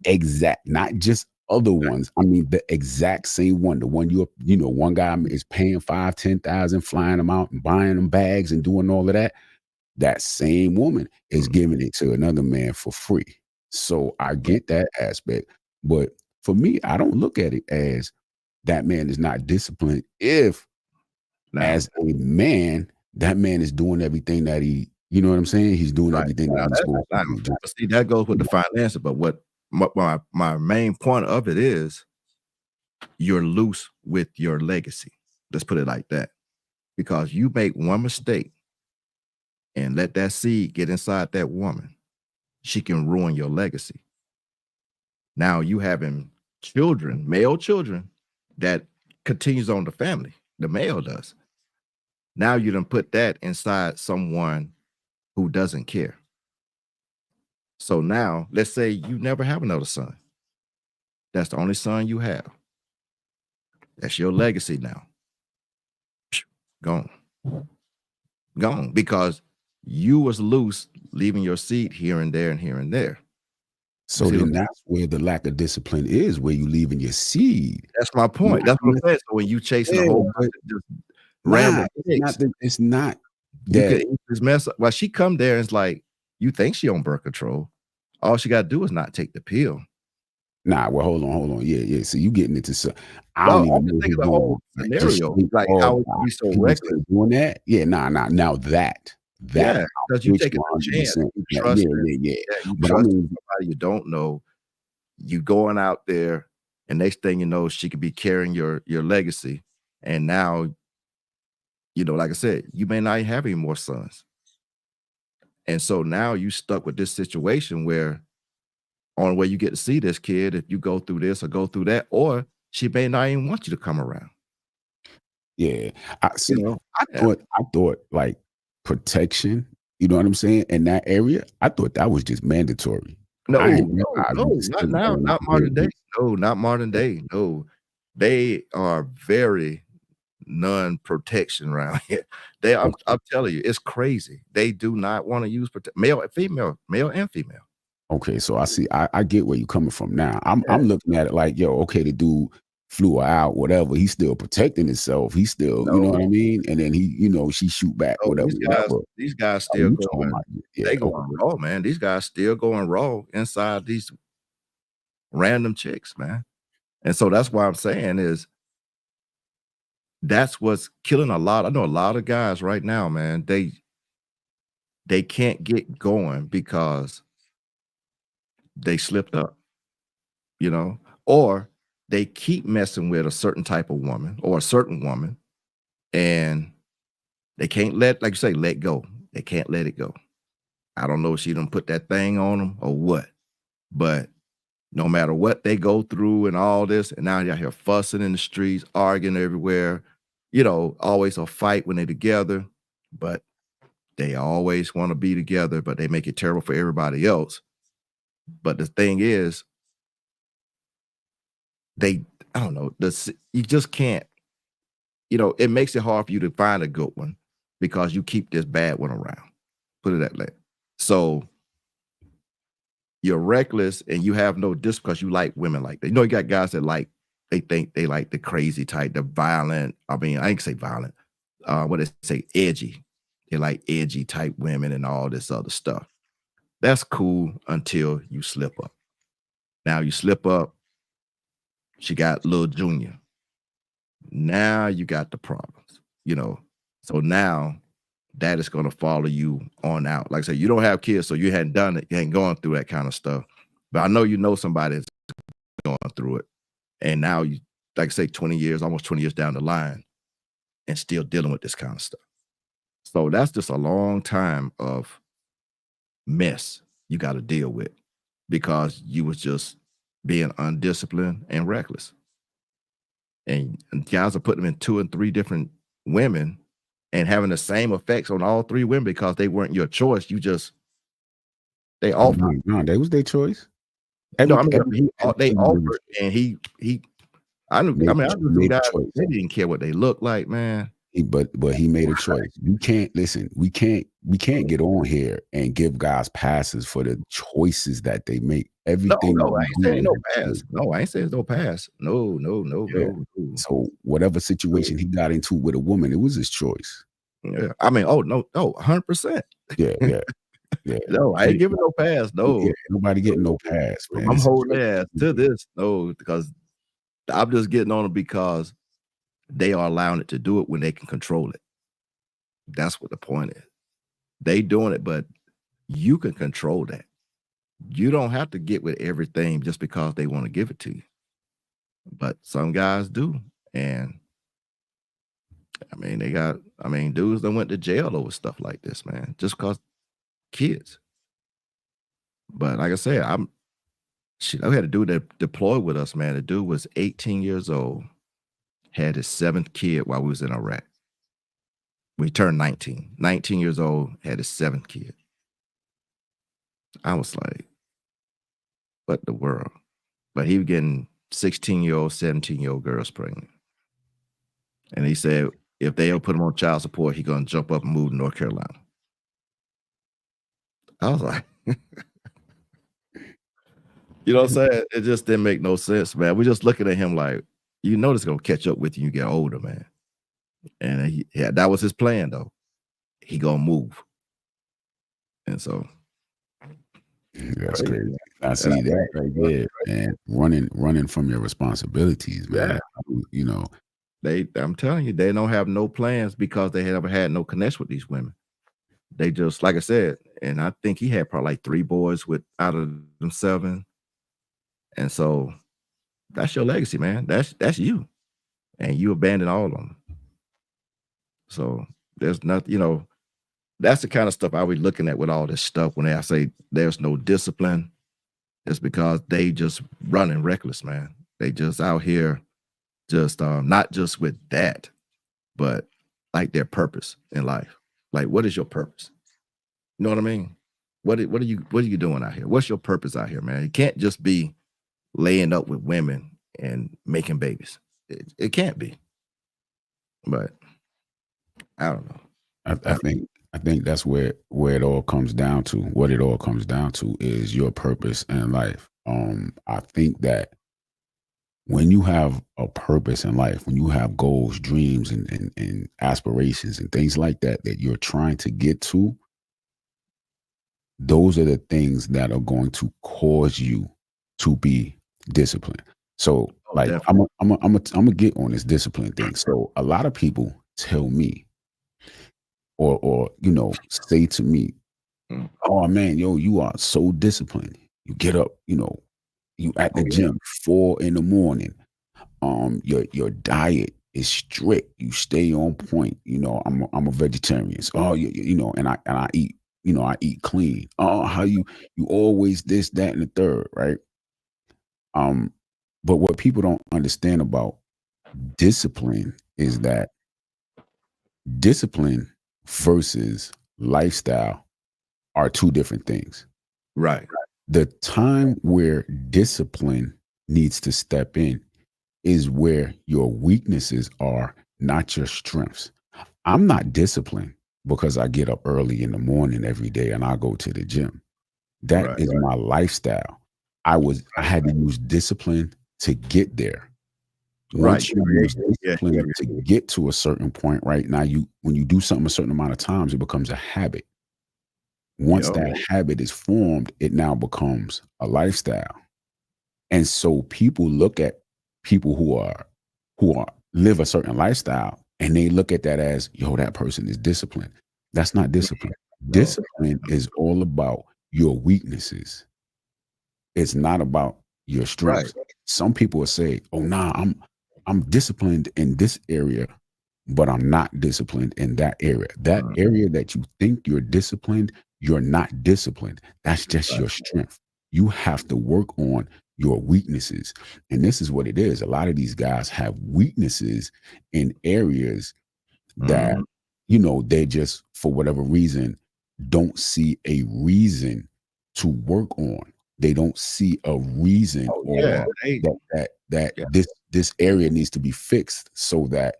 Exactly. not just other ones. I mean, the exact same one. The one one guy is paying 5, 10,000, flying them out and buying them bags and doing all of that. That same woman is Mhm. giving it to another man for free. So I get that aspect. But for me, I don't look at it as that man is not disciplined if, Now, as a man, that man is doing everything that you know what I'm saying? He's doing right. everything that Now he's supposed to now, do. but see, that goes with the finances, but what my main point of it is you're loose with your legacy. Let's put it like that. Because you make one mistake and let that seed get inside that woman, she can ruin your legacy. Now you having children, male children, that continues on the family. The male does. Now you done put that inside someone who doesn't care. So now, let's say you never have another son. That's the only son you have. That's your legacy now. Gone. Gone. Because you was loose, leaving your seed here and there and here and there. But So see, then that's where the lack of discipline is, where you leaving your seed. that's my point. Not That's what I'm saying. So when you chasing a Yeah, whole but bunch of just nah, random chicks, it's not you could that. easily mess up. Well, she come there and it's like, you think she on birth control. All she got to do is not take the pill. Nah, well, hold on. Yeah. So you getting into some, I No, don't I'm even just know thinking who's of the going whole like just scenario. straight Like all how it can be so people reckless. still doing that. Yeah, nah. Now that Yeah, I'm because you with taking you a chance. 100%. You Yeah, trusting, yeah. yeah, you But I trusting mean, somebody you don't know. You going out there, and next thing you know, she could be carrying your legacy. And now, like I said, you may not have any more sons. And so now you stuck with this situation where only way you get to see this kid if you go through this or go through that, or she may not even want you to come around. yeah. I You see. know? I Yeah. thought I thought like protection. You know what I'm saying? In that area, I thought that was just mandatory. I No, didn't no, realize we no, were not still now, going out not here modern day. No, not modern day. No, they are very non-protection around here. I'm okay. telling you, it's crazy. They do not want to use male and female, male and female. Okay, so I see. I get where you're coming from now. I'm looking at it like, yo, okay, the dude flew her out, whatever. He's still protecting himself. He's still, you know what I No, mean? And then he, she shoot back, no, whatever, whatever. these guys Are still you talking going. about? Yeah, They okay. going raw, man. These guys still going raw inside these random chicks, man. And so that's why I'm saying is that's what's killing a lot. I know a lot of guys right now, man. They can't get going because they slipped up, you know, or they keep messing with a certain type of woman or a certain woman, and they can't like you say, let go. They can't let it go. I don't know if she done put that thing on them or what, but no matter what they go through and all this, and now you're here fussing in the streets, arguing everywhere, always a fight when they're together, but they always want to be together, but they make it terrible for everybody else. But the thing is, I don't know, you just can't, it makes it hard for you to find a good one because you keep this bad one around. Put it that way. So you're reckless and you have no discipline because you like women like that. You got guys that they think they like the crazy type, the violent. I mean, I ain't say violent. What they say, edgy. They like edgy type women and all this other stuff. That's cool until you slip up. Now you slip up, she got little junior. Now you got the problems. So now that is going to follow you on out. Like I said, you don't have kids, so you hadn't done it. You ain't going through that kind of stuff. But I know somebody that's going through it. And now you, like I say, 20 years, almost 20 years down the line and still dealing with this kind of stuff. So that's just a long time of mess you got to deal with because you was just being undisciplined and reckless. And guys are putting them in 2 and 3 different women and having the same effects on all 3 women because they weren't your choice. They Oh offered. no, that was their choice. No, I mean, they Everything offered, and he I knew. I made, mean, I knew some made a guys. choice. They didn't care what they looked like, man. But he made a choice. You can't listen. We can't get on here and give guys passes for the choices that they make. No, Everything that no, I we ain't do saying in no this pass. field. No, I ain't saying no pass. No, no, no, Yeah. no, no. So whatever situation he got into with a woman, it was his choice. Yeah. I mean, oh no, 100%. Yeah, yeah, yeah. No, I ain't giving no pass. Yeah, No, nobody getting no pass, man. I'm It's a holding choice. their ass to this. No, because I'm just getting on them because they are allowing it to do it when they can control it. That's what the point is. They doing it, but you can control that. You don't have to get with everything just because they want to give it to you. But some guys do. And I mean, dudes that went to jail over stuff like this, man, just because kids. But like I said, I had a dude that deployed with us, man. The dude was 18 years old, had his 7th kid while we was in Iraq. We turned 19. 19 years old, had his 7th kid. I was like, what the world? But he was getting 16-year-old, 17-year-old girls pregnant. And he said if they ever put him on child support, he gonna jump up and move to North Carolina. I was like, you know what I'm saying? It just didn't make no sense, man. We're just looking at him like, this gonna catch up with you when you get older, man. And that was his plan, though. He gonna move. And so That's crazy, crazy. man. I see that right there, man. Running from your responsibilities, man. Yeah. I'm telling you, they don't have no plans because they never had no connection with these women. They just, like I said, and I think he had probably like 3 boys out of them 7. And so that's your legacy, man. That's you. And you abandon all of them. So there's nothing, that's the kind of stuff I was looking at with all this stuff when I say there's no discipline. It's because they just running reckless, man. They just out here just not just with that, but like their purpose in life. Like, what is your purpose? You know what I mean? What are you doing out here? What's your purpose out here, man? It can't just be laying up with women and making babies. It can't be. But I don't know. I I think that's where it all comes down to. What it all comes down to is your purpose in life. I think that when you have a purpose in life, when you have goals, dreams, and aspirations and things like that that you're trying to get to, those are the things that are going to cause you to be disciplined. So, Oh, like, definitely. I'm gonna get on this discipline thing. So, a lot of people tell me, or say to me, Mm. "Oh man, yo, you are so disciplined. You get up, you at the Oh yeah. gym 4 in the morning. Your diet is strict. You stay on point. I'm a vegetarian. So, oh, and I eat, I eat clean. Oh, how you always this, that, and the third, right? Um, but what people don't understand about discipline is that discipline versus lifestyle are two different things. Right. The time where discipline needs to step in is where your weaknesses are, not your strengths. I'm not disciplined because I get up early in the morning every day and I go to the gym. That Right. is my lifestyle. I had to use discipline to get there. Right. Once You you create use yeah, discipline to get to a certain point, right now, when you do something a certain amount of times, it becomes a habit. Once yep. that habit is formed, it now becomes a lifestyle. And so people look at people who are live a certain lifestyle and they look at that as, yo, that person is disciplined. That's not discipline. No. Discipline is all about your weaknesses. It's not about your Right. strengths. Some people will say, "Oh, nah, I'm disciplined in this area, but I'm not disciplined in that area." That Mm, area that you think you're disciplined, you're not disciplined. That's just right. your strength. You have to work on your weaknesses. And this is what it is. A lot of these guys have weaknesses in areas that, Mhm. they just, for whatever reason, don't see a reason to work on. They don't see a reason, Oh yeah. or They that yeah, this area needs to be fixed so that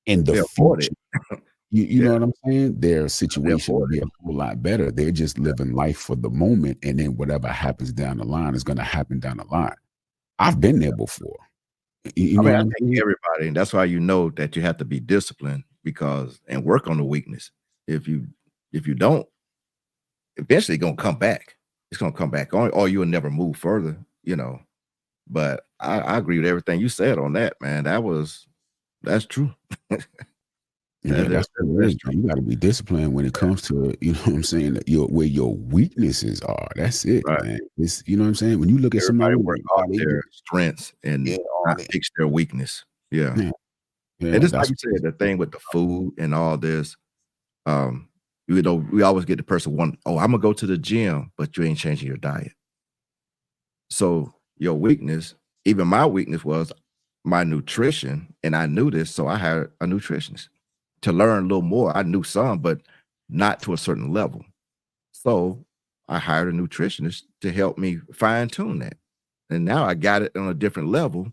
in the they avoid future, it. you Yeah. know what I'm saying? Their They situation will avoid be a whole lot better. They're just it. living life for the moment, and then whatever happens down the line is going to happen down the line. I've been there before. You I know mean, what I I'm think saying? everybody, and that's why you know that you have to be disciplined because and work on the weakness. If you don't, eventually it's gonna come back. It's gonna come back on, or you'll never move further. But I agree with everything you said on that, man. That's true. Yeah, that's what it That's is, true. man. You gotta be disciplined when it comes to, you know what I'm saying, that where your weaknesses are. That's it, Right. man. It's you know what I'm saying? When you look at Everybody somebody work like, off wow, they get their strengths yeah, and all not that. fix their weakness. Yeah. Yeah, And yeah, just like that's you said, the thing with the food and all this, um, we always get the person one, oh, I'm gonna go to the gym, but you ain't changing your diet. So your weakness, even my weakness was my nutrition, and I knew this, so I hired a nutritionist to learn a little more. I knew some, but not to a certain level. So I hired a nutritionist to help me fine tune that. And now I got it on a different level.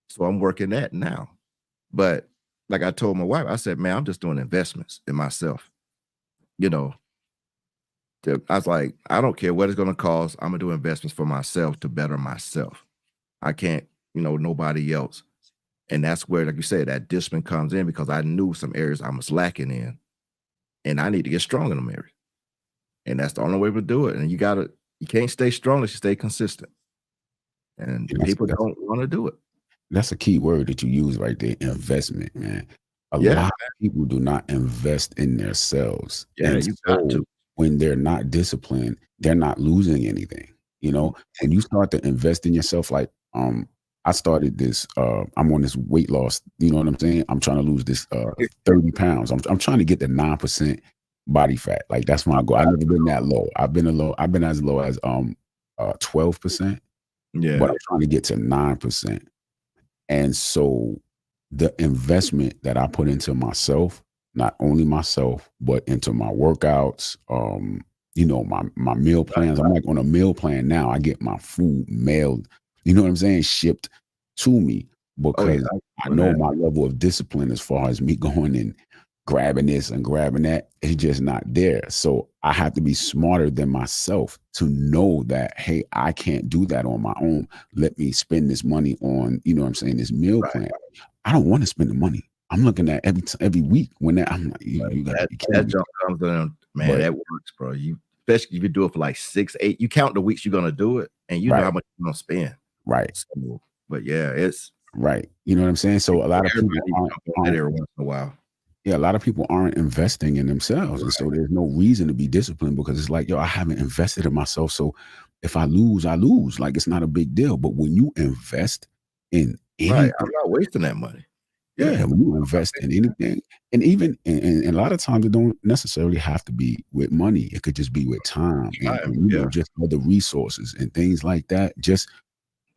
So I'm working that now. But like I told my wife, I said, man, I'm just doing investments in myself. You know, I was like, I don't care what it's going to cost. I'm going to do investments for myself to better myself. I can't, nobody else. And that's where, like you said, that discipline comes in because I knew some areas I was lacking in and I need to get strong in them areas. And that's the only way to do it. And you can't stay strong unless you stay consistent. And yeah, people don't want to do it. that's a key word that you use right there, investment, man. A Yeah. lot of people do not invest in themselves. Yeah. And You got so to. when they're not disciplined, they're not losing anything. When you start to invest in yourself, like I started this, I'm on this weight loss, you know what I'm saying? I'm trying to lose this 30 pounds. I'm trying to get the 9% body fat. Like that's my goal. I've never been that low. I've been as low as 12%, but Yeah. I'm trying to get to 9%. And so the investment that I put into myself, not only myself, but into my workouts, my meal plans. I'm like on a meal plan now. I get my food mailed, you know what I'm saying, shipped to me Oh, yeah. because I'm I doing know that. my level of discipline as far as me going and grabbing this and grabbing that. It's just not there. So I have to be smarter than myself to know that, hey, I can't do that on my own. Let me spend this money on, you know what I'm saying, this meal Right. plan. I don't want to spend the money. I'm looking at every week when that I'm like, you Right. got to That be that kidding me. jump comes in, man, But that works, bro. You especially if you do it for like 6, 8, you count the weeks you're gonna do it, and you know right, how much you're gonna spend. right, So, but yeah, it's right. You know what I'm saying? So a lot of everybody people needs to jump on that aren't every once in a while. yeah, a lot of people aren't investing in themselves. And Right. so there's no reason to be disciplined because it's like, yo, I haven't invested in myself. So if I lose, I lose. Like it's not a big deal. But when you invest in Right. anything, I'm not wasting that money. Yeah. yeah, when you invest in anything, and even and a lot of times it don't necessarily have to be with money. It could just be with time and you know, Yeah. just other resources and things like that. Just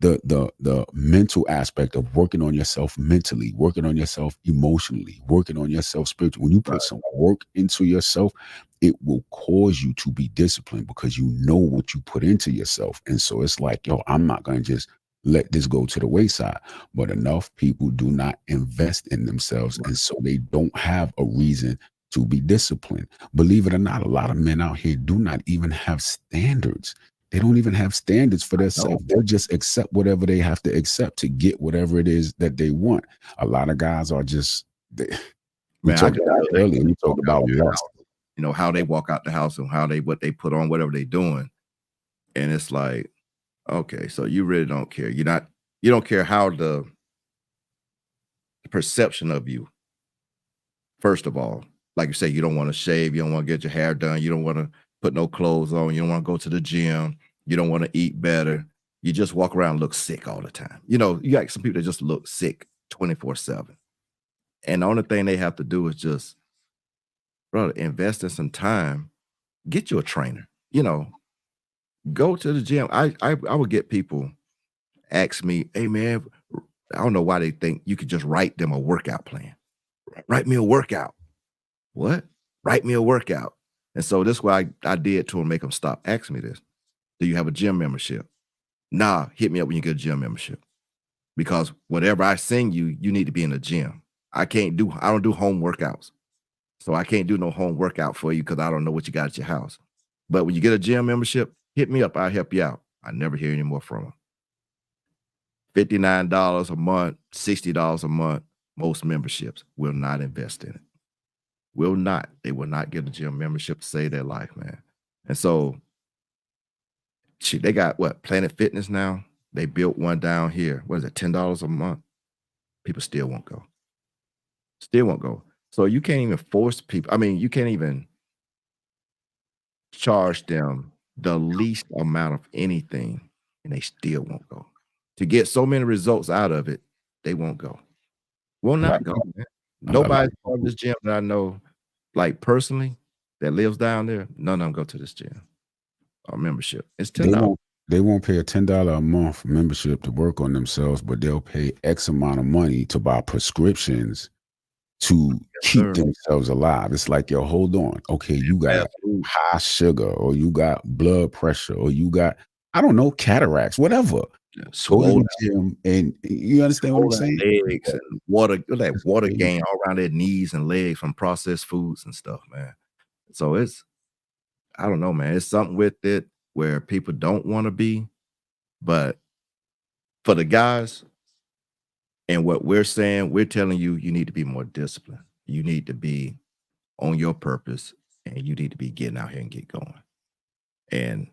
the mental aspect of working on yourself mentally, working on yourself emotionally, working on yourself spiritually. When you put Right. some work into yourself, it will cause you to be disciplined because you know what you put into yourself. And so it's like, yo, I'm not going to just let this go to the wayside. But enough people do not invest in themselves. And so they don't have a reason to be disciplined. Believe it or not, a lot of men out here do not even have standards. They don't even have standards for No, themselves. They'll just accept whatever they have to accept to get whatever it is that they want. A lot of guys are just we man, I talked can about tell it they earlier. We talked walk out about their lust. house, how they walk out the house and how they what they put on, whatever they doing. And it's like, okay, so you really don't care. You don't care how the perception of you, first of all. Like you say, you don't want to shave, you don't want to get your hair done, you don't want to put no clothes on, you don't want to go to the gym, you don't want to eat better. You just walk around and look sick all the time. You got some people that just look sick 24/7. And the only thing they have to do is just, brother, invest in some time, get you a trainer, go to the gym. I would get people ask me, hey man, I don't know why they think you could just write them a workout plan. Write me a workout. What? Write me a workout. And so this is what I did to them, make them stop asking me this. Do you have a gym membership? Nah, hit me up when you get a gym membership. Because whatever I send you, you need to be in the gym. I don't do home workouts. So I can't do no home workout for you because I don't know what you got at your house. But when you get a gym membership, hit me up. I'll help you out. I never hear any more from them. $59 a month, $60 a month, most memberships will not invest in it. Will not. They will not get a gym membership to save their life, man. And so, shit, they got what? Planet Fitness now. They built one down here. What is it? $10 a month. People still won't go. Still won't go. So you can't even force people. I mean, you can't even charge them the least amount of anything, and they still won't go. To get so many results out of it, they won't go. Will A lot not of go, people, man. a lot Nobody of part of people this gym that I know, like personally, that lives down there, none of them go to this gym or membership. It's they $10. won't pay a $10 a month membership to work on themselves, but they'll pay X amount of money to buy prescriptions to Yes, keep sir. themselves alive. It's like, yo, hold on. Okay, you got Fast food, high sugar, or you got blood pressure, or you got, I don't know, cataracts, whatever. yeah, Go to swollen the gym and you understand what I'm swollen saying? legs But and water that it's water crazy. gain all around their knees and legs from processed foods and stuff, man. So it's I don't know, man. It's something with it where people don't wanna be, but for the guys and what we're saying, we're telling you, you need to be more disciplined. You need to be on your purpose, and you need to be getting out here and get going. And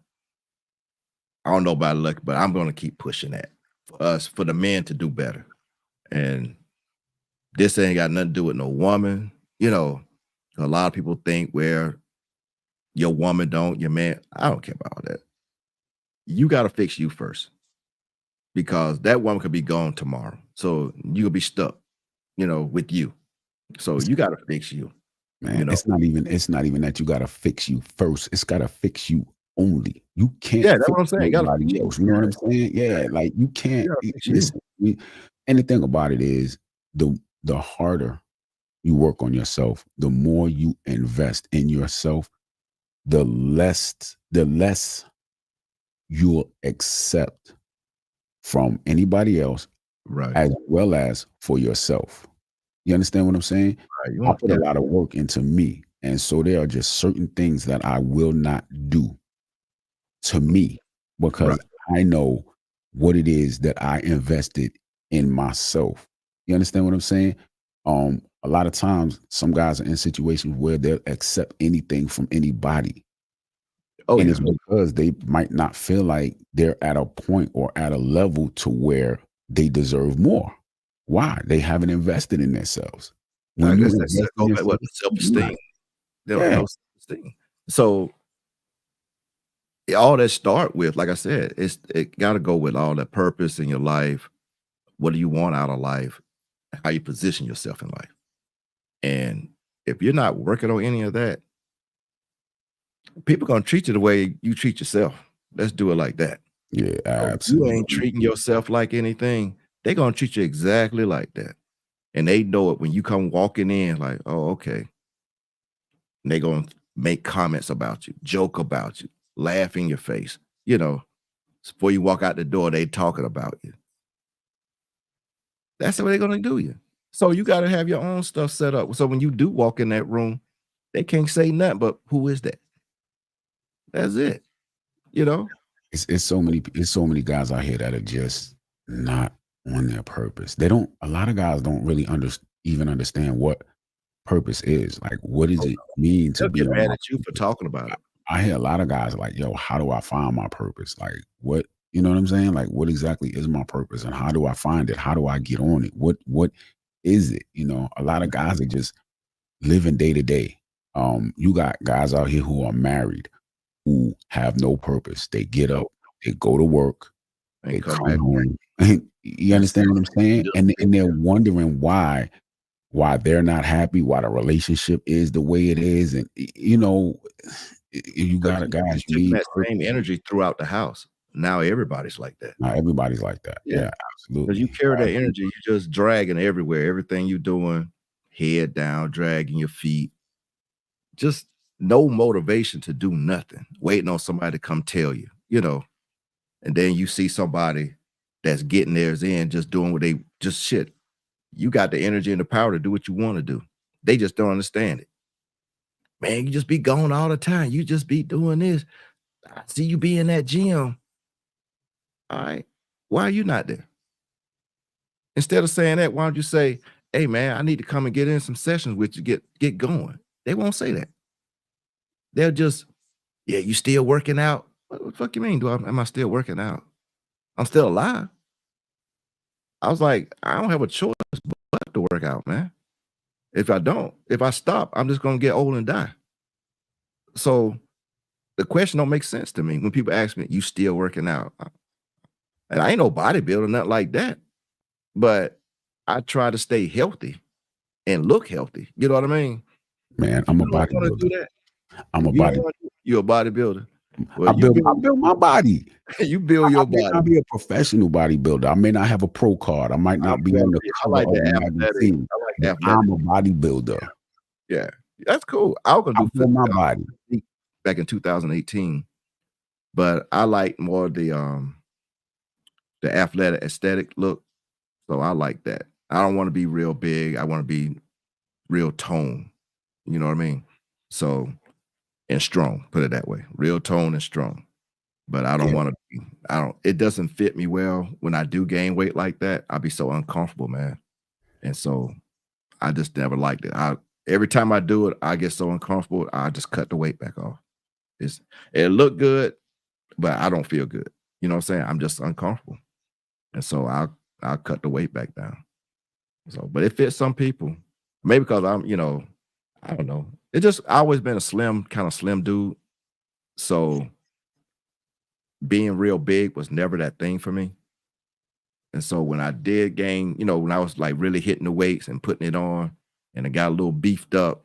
I don't know about luck, but I'm gonna keep pushing that for us, for the men to do better. And this ain't got nothing to do with no woman. A lot of people think where your woman don't, your man. I don't care about all that. You got to fix you first because that woman could be gone tomorrow. So you could be stuck, with you. So It's, you got to fix you. man, You know. it's not even that you gotta fix you first. It's gotta fix you only. You can't Yeah, that's what fix I'm saying. You got to fix nobody you. else. You know what I'm saying? Yeah, Yeah, like you you can't got to fix you. listen. And the thing about it is the harder you work on yourself, the more you invest in yourself, the less you'll accept from anybody else Right. as well as for yourself. You understand what I'm saying? Right. You I want, put a yeah, lot of work into me, and so there are just certain things that I will not do to me right. because I know what it is that I invested in myself. You understand what I'm saying? A lot of times, some guys are in situations where they'll accept anything from anybody, Oh and yeah. it's because they might not feel like they're at a point or at a level to where they deserve more. Why? They haven't invested in themselves. I When you guess that's invest in go back yourself, what the you self-esteem. not. They don't have Yeah, no self-esteem. So all that start with, like I said, it got to go with all that purpose in your life. What do you want out of life? How you position yourself in life. And if you're not working on any of that, people gonna treat you the way you treat yourself. Let's do it like that. yeah, So if you ain't absolutely. treating yourself like anything, they gonna treat you exactly like that. And they know it when you come walking in, like, oh, okay. And they gonna make comments about you, joke about you, laugh in your face. You know, before you walk out the door, they talking about you. That's the way they're gonna do you. So you gotta have your own stuff set up. So when you do walk in that room, they can't say nothing but who is that? That's it. You know? It's so many guys out here that are just not on their purpose. They don't. A lot of guys don't really even understand what purpose is. Like, what does Oh, it mean to they'll be get on mad my at you for purpose? talking about it. I hear a lot of guys like, "Yo, how do I find my purpose? Like, what?" You know what I'm saying? Like, what exactly is my purpose, and how do I find it? How do I get on it? What is it? You know, a lot of guys are just living day to day. You got guys out here who are married who have no purpose. They get No, up, they go to work, and they come come back. home. You That's understand what I'm saying? just And they're wondering why they're not happy, why the relationship is the way it is, and you know, you got to because you guys. You taking need that same purpose. energy throughout the house. Now everybody's like that. Not everybody's like that. Yeah, Yeah, because you absolutely. carry that energy, you just dragging everywhere. Everything you doing, head down, dragging your feet, just no motivation to do nothing, waiting on somebody to come tell you, you know. And then you see somebody that's getting theirs in, just doing what they just shit. You got the energy and the power to do what you want to do. They just don't understand it. Man, you just be gone all the time. You just be doing this. I see you be in that gym. All right. Why are you not there? Instead of saying that, why don't you say, hey man, I need to come and get in some sessions with you, get going. They won't say that. They'll just, yeah, you still working out. What the fuck you mean? Am I still working out? I'm still alive. I was like, I don't have a choice but to work out, man. If I stop, I'm just gonna get old and die. So the question don't make sense to me when people ask me, "You still working out?" And I ain't no bodybuilder, nothing like that. But I try to stay healthy and look healthy. You know what I mean? Man, If you I'm a don't want to bodybuilder. do that, I'm a you don't body. want to. You're a bodybuilder. Well, I build my body. you build I your may body. not be a professional bodybuilder. I may not have a pro card. I might not be on the I cover like of the a athletic. magazine, I like but athletic. I'm a bodybuilder. Yeah, that's cool. I was gonna I do build my body. physique back in 2018, but I like more the athletic aesthetic look. So I like that. I don't want to be real big. I want to be real tone. You know what I mean? So and strong, put it that way. Real tone and strong. But I don't Yeah, want to be, I don't, it doesn't fit me well when I do gain weight like that. I'll be so uncomfortable, man. And so I just never liked it. I every time I do it, I get so uncomfortable, I just cut the weight back off. It's it looked good, but I don't feel good. You know what I'm saying? I'm just uncomfortable. And so I'll cut the weight back down. So, but it fits some people. Maybe because I don't know. It just I always been a slim, kind of slim dude. So being real big was never that thing for me. And so when I did gain, when I was like really hitting the weights and putting it on and I got a little beefed up,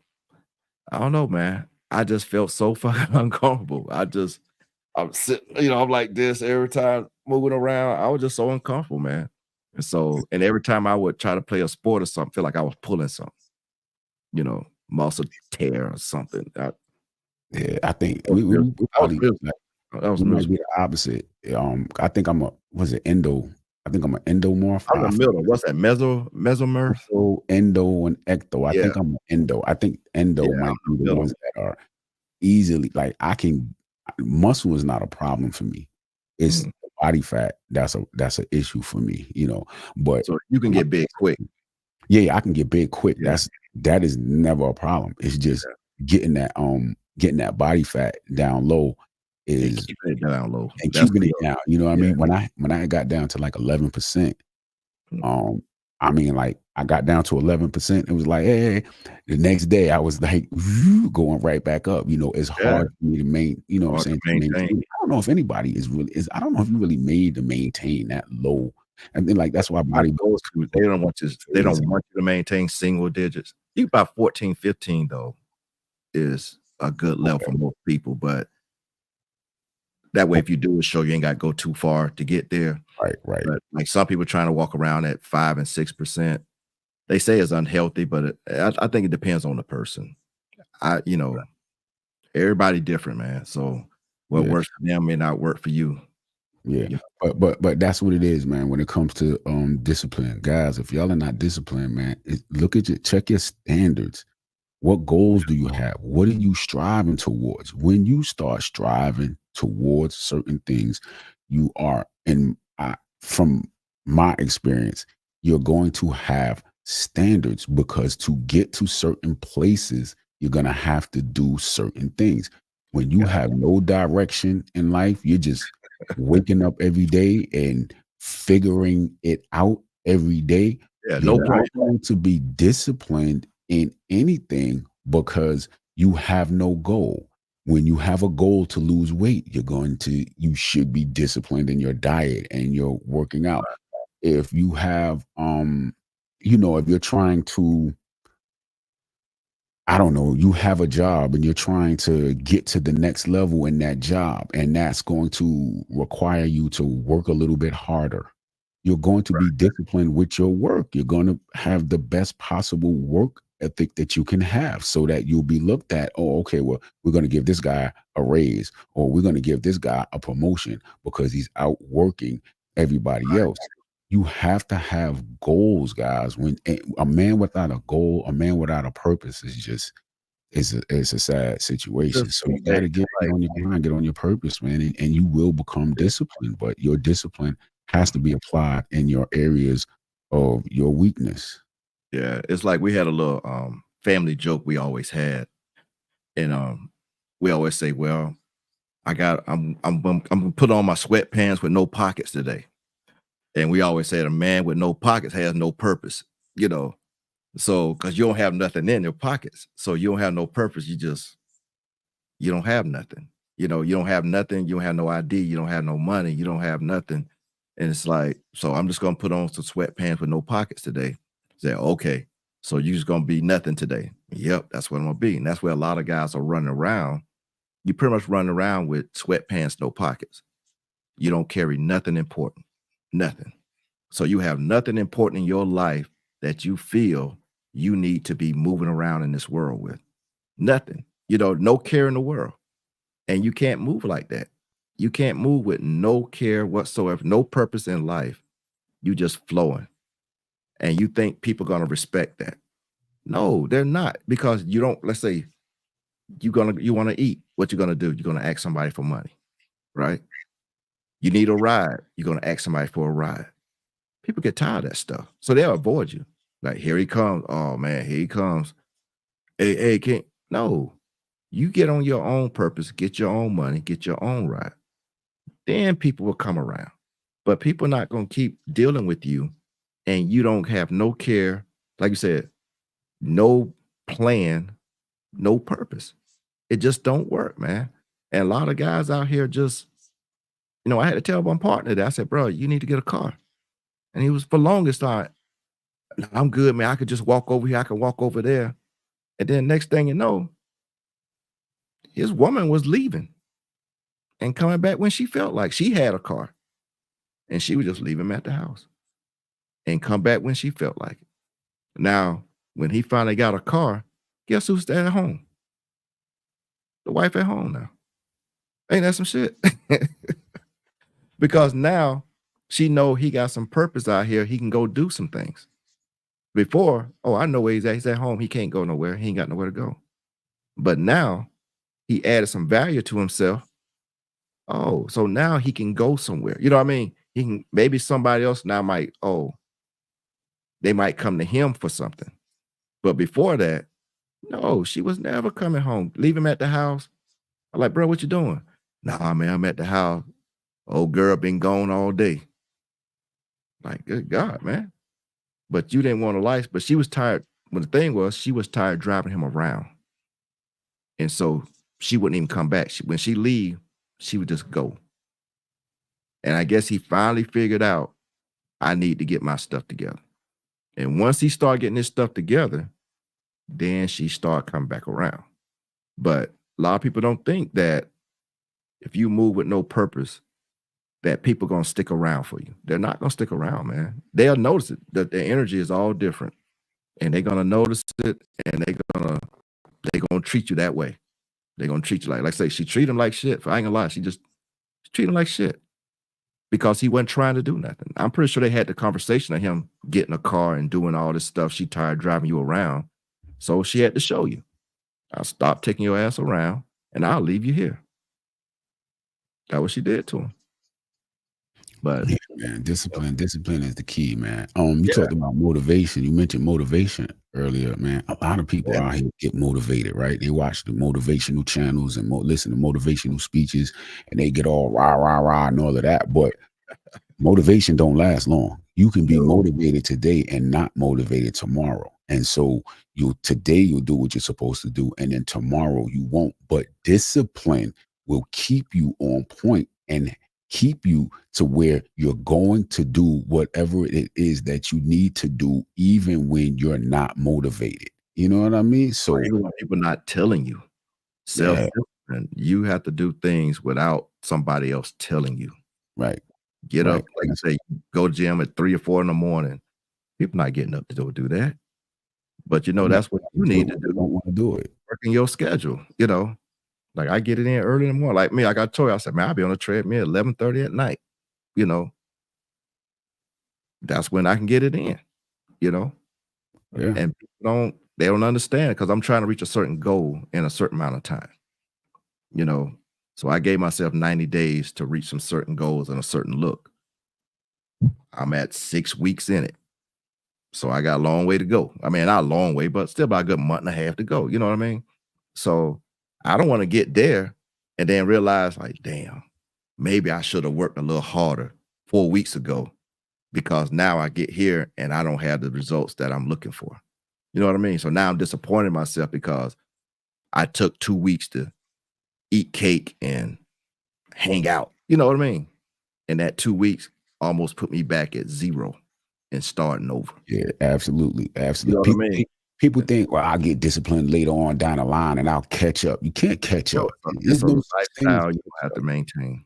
I don't know, man. I just felt so fucking uncomfortable. I'm sitting, I'm like this every time moving around. I was just so uncomfortable, man. And every time I would try to play a sport or something, feel like I was pulling something, muscle tear or something. yeah. I think I was miserable. we I was probably miserable. like, I was we might be miserable. the opposite. I think I'm a was it endo? I think I'm an endomorph. I'm the middle. What's that? Mesomorph? Endo, and ecto. I Yeah, think I'm an endo. I think endo yeah, might I'm be the the middle. ones that are easily like I can muscle is not a problem for me. It's Mhm. body fat that's a issue for me, you know. But So you can my get big quick. yeah, yeah, I can get big quick. Yeah, That is never a problem. It's just yeah, getting that body fat down low and is keeping it down low. and That's keeping it still down. You know what I yeah. mean? When I got down to like 11%, Mm, um, I mean, like I got down to 11%. It was like, hey, the next day I was like going right back up. You know, it's yeah, hard for me to you know what I'm hard to saying, to maintain. maintain. I don't know if anybody I don't know if you really made to maintain that low. And then like that's why I bodybuilders go to go they don't crazy. want you to maintain single digits. You about 14, 15 though is a good level Okay. for most people, but that way, if you do a show, you ain't gotta go too far to get there. Right, right. But, like, some people trying to walk around at 5 and 6%. They say it's unhealthy, but I think it depends on the person. You know, everybody different, man. So what Yeah. works for them may not work for you. Yeah, You but that's what it is, man. When it comes to discipline, guys, if y'all are not disciplined, man, check your standards. What goals do you have? What are you striving towards? When you start striving towards certain things, you are, from my experience, you're going to have standards because to get to certain places, you're going to have to do certain things. When you got have no direction in life, you're just waking up every day and figuring it out every day. yeah, You're no plan. not going to be disciplined in anything because you have no goal. When you have a goal to lose weight, you should be disciplined in your diet and your working out. If you have if you're trying to, I don't know, you have a job and you're trying to get to the next level in that job, and that's going to require you to work a little bit harder. You're going to be disciplined with your work. You're going to have the best possible work ethic that you can have so that you'll be looked at. Oh, okay, well, we're going to give this guy a raise, or we're going to give this guy a promotion because he's out working everybody else. You have to have goals, guys. When a man without a goal, a man without a purpose is just it's a sad situation. Just So you got hey, to just get like on your grind, get on your purpose, man, and you will become disciplined. But your discipline has to be applied in your areas of your weakness. yeah, it's like we had a little, family joke we always had, and, we always say, "Well, I'm gonna put on my sweatpants with no pockets today." And we always said a man with no pockets has no purpose, you know. So because you don't have nothing in your pockets. So you don't have no purpose. You don't have nothing. You know, you don't have nothing, you don't have no ID, you don't have no money, you don't have nothing. And it's like, so I'm just gonna put on some sweatpants with no pockets today. Say, okay, so you just gonna be nothing today. Yep, that's what I'm gonna be. And that's where a lot of guys are running around. You pretty much running around with sweatpants, no pockets. You don't carry nothing important. Nothing. So you have nothing important in your life that you feel you need to be moving around in this world with. Nothing. You know, no care in the world. And you can't move like that. You can't move with no care whatsoever, no purpose in life. You just flowing. And you think people gonna respect that. No, they're not because you don't, let's say you want to eat. What you gonna do? You're gonna ask somebody for money, right? You need a ride. You're gonna ask somebody for a ride. People get tired of that stuff. So they'll avoid you. Like, here he comes. Oh man, here he comes. Hey, can't no. You get on your own purpose, get your own money, get your own ride. Then people will come around. But people not gonna keep dealing with you and you don't have no care, like you said, no plan, no purpose. It just don't work, man. And a lot of guys out here just, I had to tell my partner that I said, bro, you need to get a car. And he was for longest time, "No, I'm good, man. I could just walk over here. I can walk over there." And then next thing you know, his woman was leaving and coming back when she felt like she had a car. And she would just leave him at the house and come back when she felt like it. Now, when he finally got a car, guess who's staying at home? The wife at home now. Ain't that some shit? Because now She know he got some purpose out here. He can go do some things. Before, oh, I know where he's at. He's at home. He can't go nowhere. He ain't got nowhere to go. But now he added some value to himself. Oh, so now he can go somewhere. You know what I mean? He can maybe somebody else now might, oh, they might come to him for something. But before that, no, she was never coming home. Leave him at the house. I'm like, bro, what you doing? Nah, man, I'm at the house. Old girl been gone all day. Like, good God, man. But you didn't want a life, but she was tired. Well, the thing was, she was tired driving him around. And so she wouldn't even come back. When she leave, she would just go. And I guess he finally figured out, I need to get my stuff together. And once he started getting his stuff together, then she started coming back around. But a lot of people don't think that if you move with no purpose, that people gonna stick around for you. They're not gonna stick around, man. They'll notice it, that their energy is all different. And they're gonna notice it, and they're gonna treat you that way. They're gonna treat you like I say, she treat him like shit. I ain't gonna lie, she treat him like shit because he wasn't trying to do nothing. I'm pretty sure they had the conversation of him getting a car and doing all this stuff. She tired driving you around. So she had to show you. I'll stop taking your ass around and I'll leave you here. That's what she did to him. But yeah, man, discipline is the key, man. You yeah, talked about motivation. You mentioned motivation earlier, man. A lot of people yeah, out here get motivated, right? They watch the motivational channels and listen to motivational speeches, and they get all rah rah rah and all of that. But motivation don't last long. You can be no, motivated today and not motivated tomorrow. And so today you'll do what you're supposed to do, and then tomorrow you won't. But discipline will keep you on point and keep you to where you're going to do whatever it is that you need to do, even when you're not motivated. You know what I mean? or So even when people not telling you. yeah, Self-discipline, you have to do things without somebody else telling you. right, Get right. up, like you say, go to gym at 3 or 4 in the morning. People not getting up to go do that. But Right. that's what They you do it need to when they do, don't want to do it. work in your schedule. Like I get it in early in the morning. Like me, like I told you, I said, man, I'll be on the treadmill 11:30 at night. You know, that's when I can get it in, you know. Yeah. And they don't understand because I'm trying to reach a certain goal in a certain amount of time, you know. So I gave myself 90 days to reach some certain goals and a certain look. I'm at 6 weeks in it. So I got a long way to go. I mean, not a long way, but still about a good month and a half to go. You know what I mean? So I don't want to get there and then realize, like, damn, maybe I should have worked a little harder 4 weeks ago because now I get here and I don't have the results that I'm looking for. You know what I mean? So now I'm disappointed in myself because I took 2 weeks to eat cake and hang out. You know what I mean? And that 2 weeks almost put me back at zero and starting over. Yeah, absolutely, You know absolutely. what I People mean? think people think, well, I'll get disciplined later on down the line and I'll catch up. You can't catch No, up. it's There's a no such thing as lifestyle you catch have to up. maintain.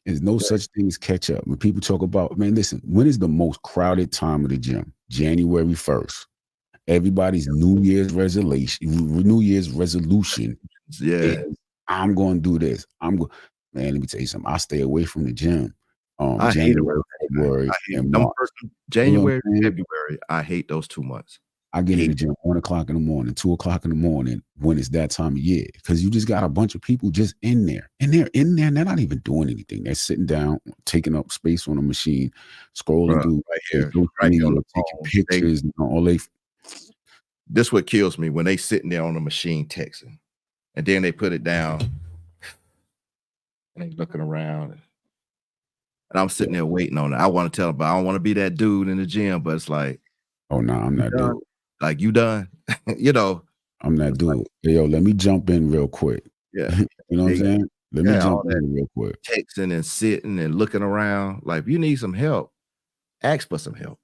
There's no Yeah. such thing as catch up. When people talk about, man, listen, when is the most crowded time of the gym? January 1st. Everybody's New Year's resolution is Yeah. I'm gonna do this. Man, let me tell you something. I stay away from the gym. I hate January, around that time. February, I hate and them March. first You know what January, I'm saying? February, I hate those 2 months. I get in Hate the gym 1 o'clock in the morning, 2 o'clock in the morning when it's that time of year. Cause you just got a bunch of people just in there. And they're in there and they're not even doing anything. They're sitting down, taking up space on a machine, scrolling bruh, through social right here on media, the taking phone. pictures, and all they This what kills me when they sitting there on the machine texting, and then they put it down, and they looking around, and I'm yeah. sitting there waiting on it. I wanna tell them, but I don't wanna be that dude in the gym, but it's like, Oh no, I'm "You not done?" dude. Like, "You done?" You know? I'm not It's like, dude. Hey, yo, let me jump in real quick. yeah, You know what I'm they saying? Let me yeah, jump all that in real quick. texting and sitting and looking around. Like, if you need some help, ask for some help,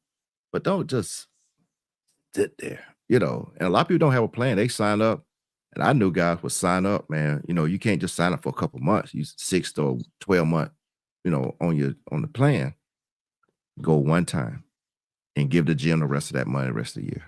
but don't just sit there, you know. And a lot of people don't have a plan. They sign up, and I knew guys would sign up, man. You know, you can't just sign up for a couple months. You 6 to 12 month, on the plan. Go one time and give the gym the rest of that money the rest of the year.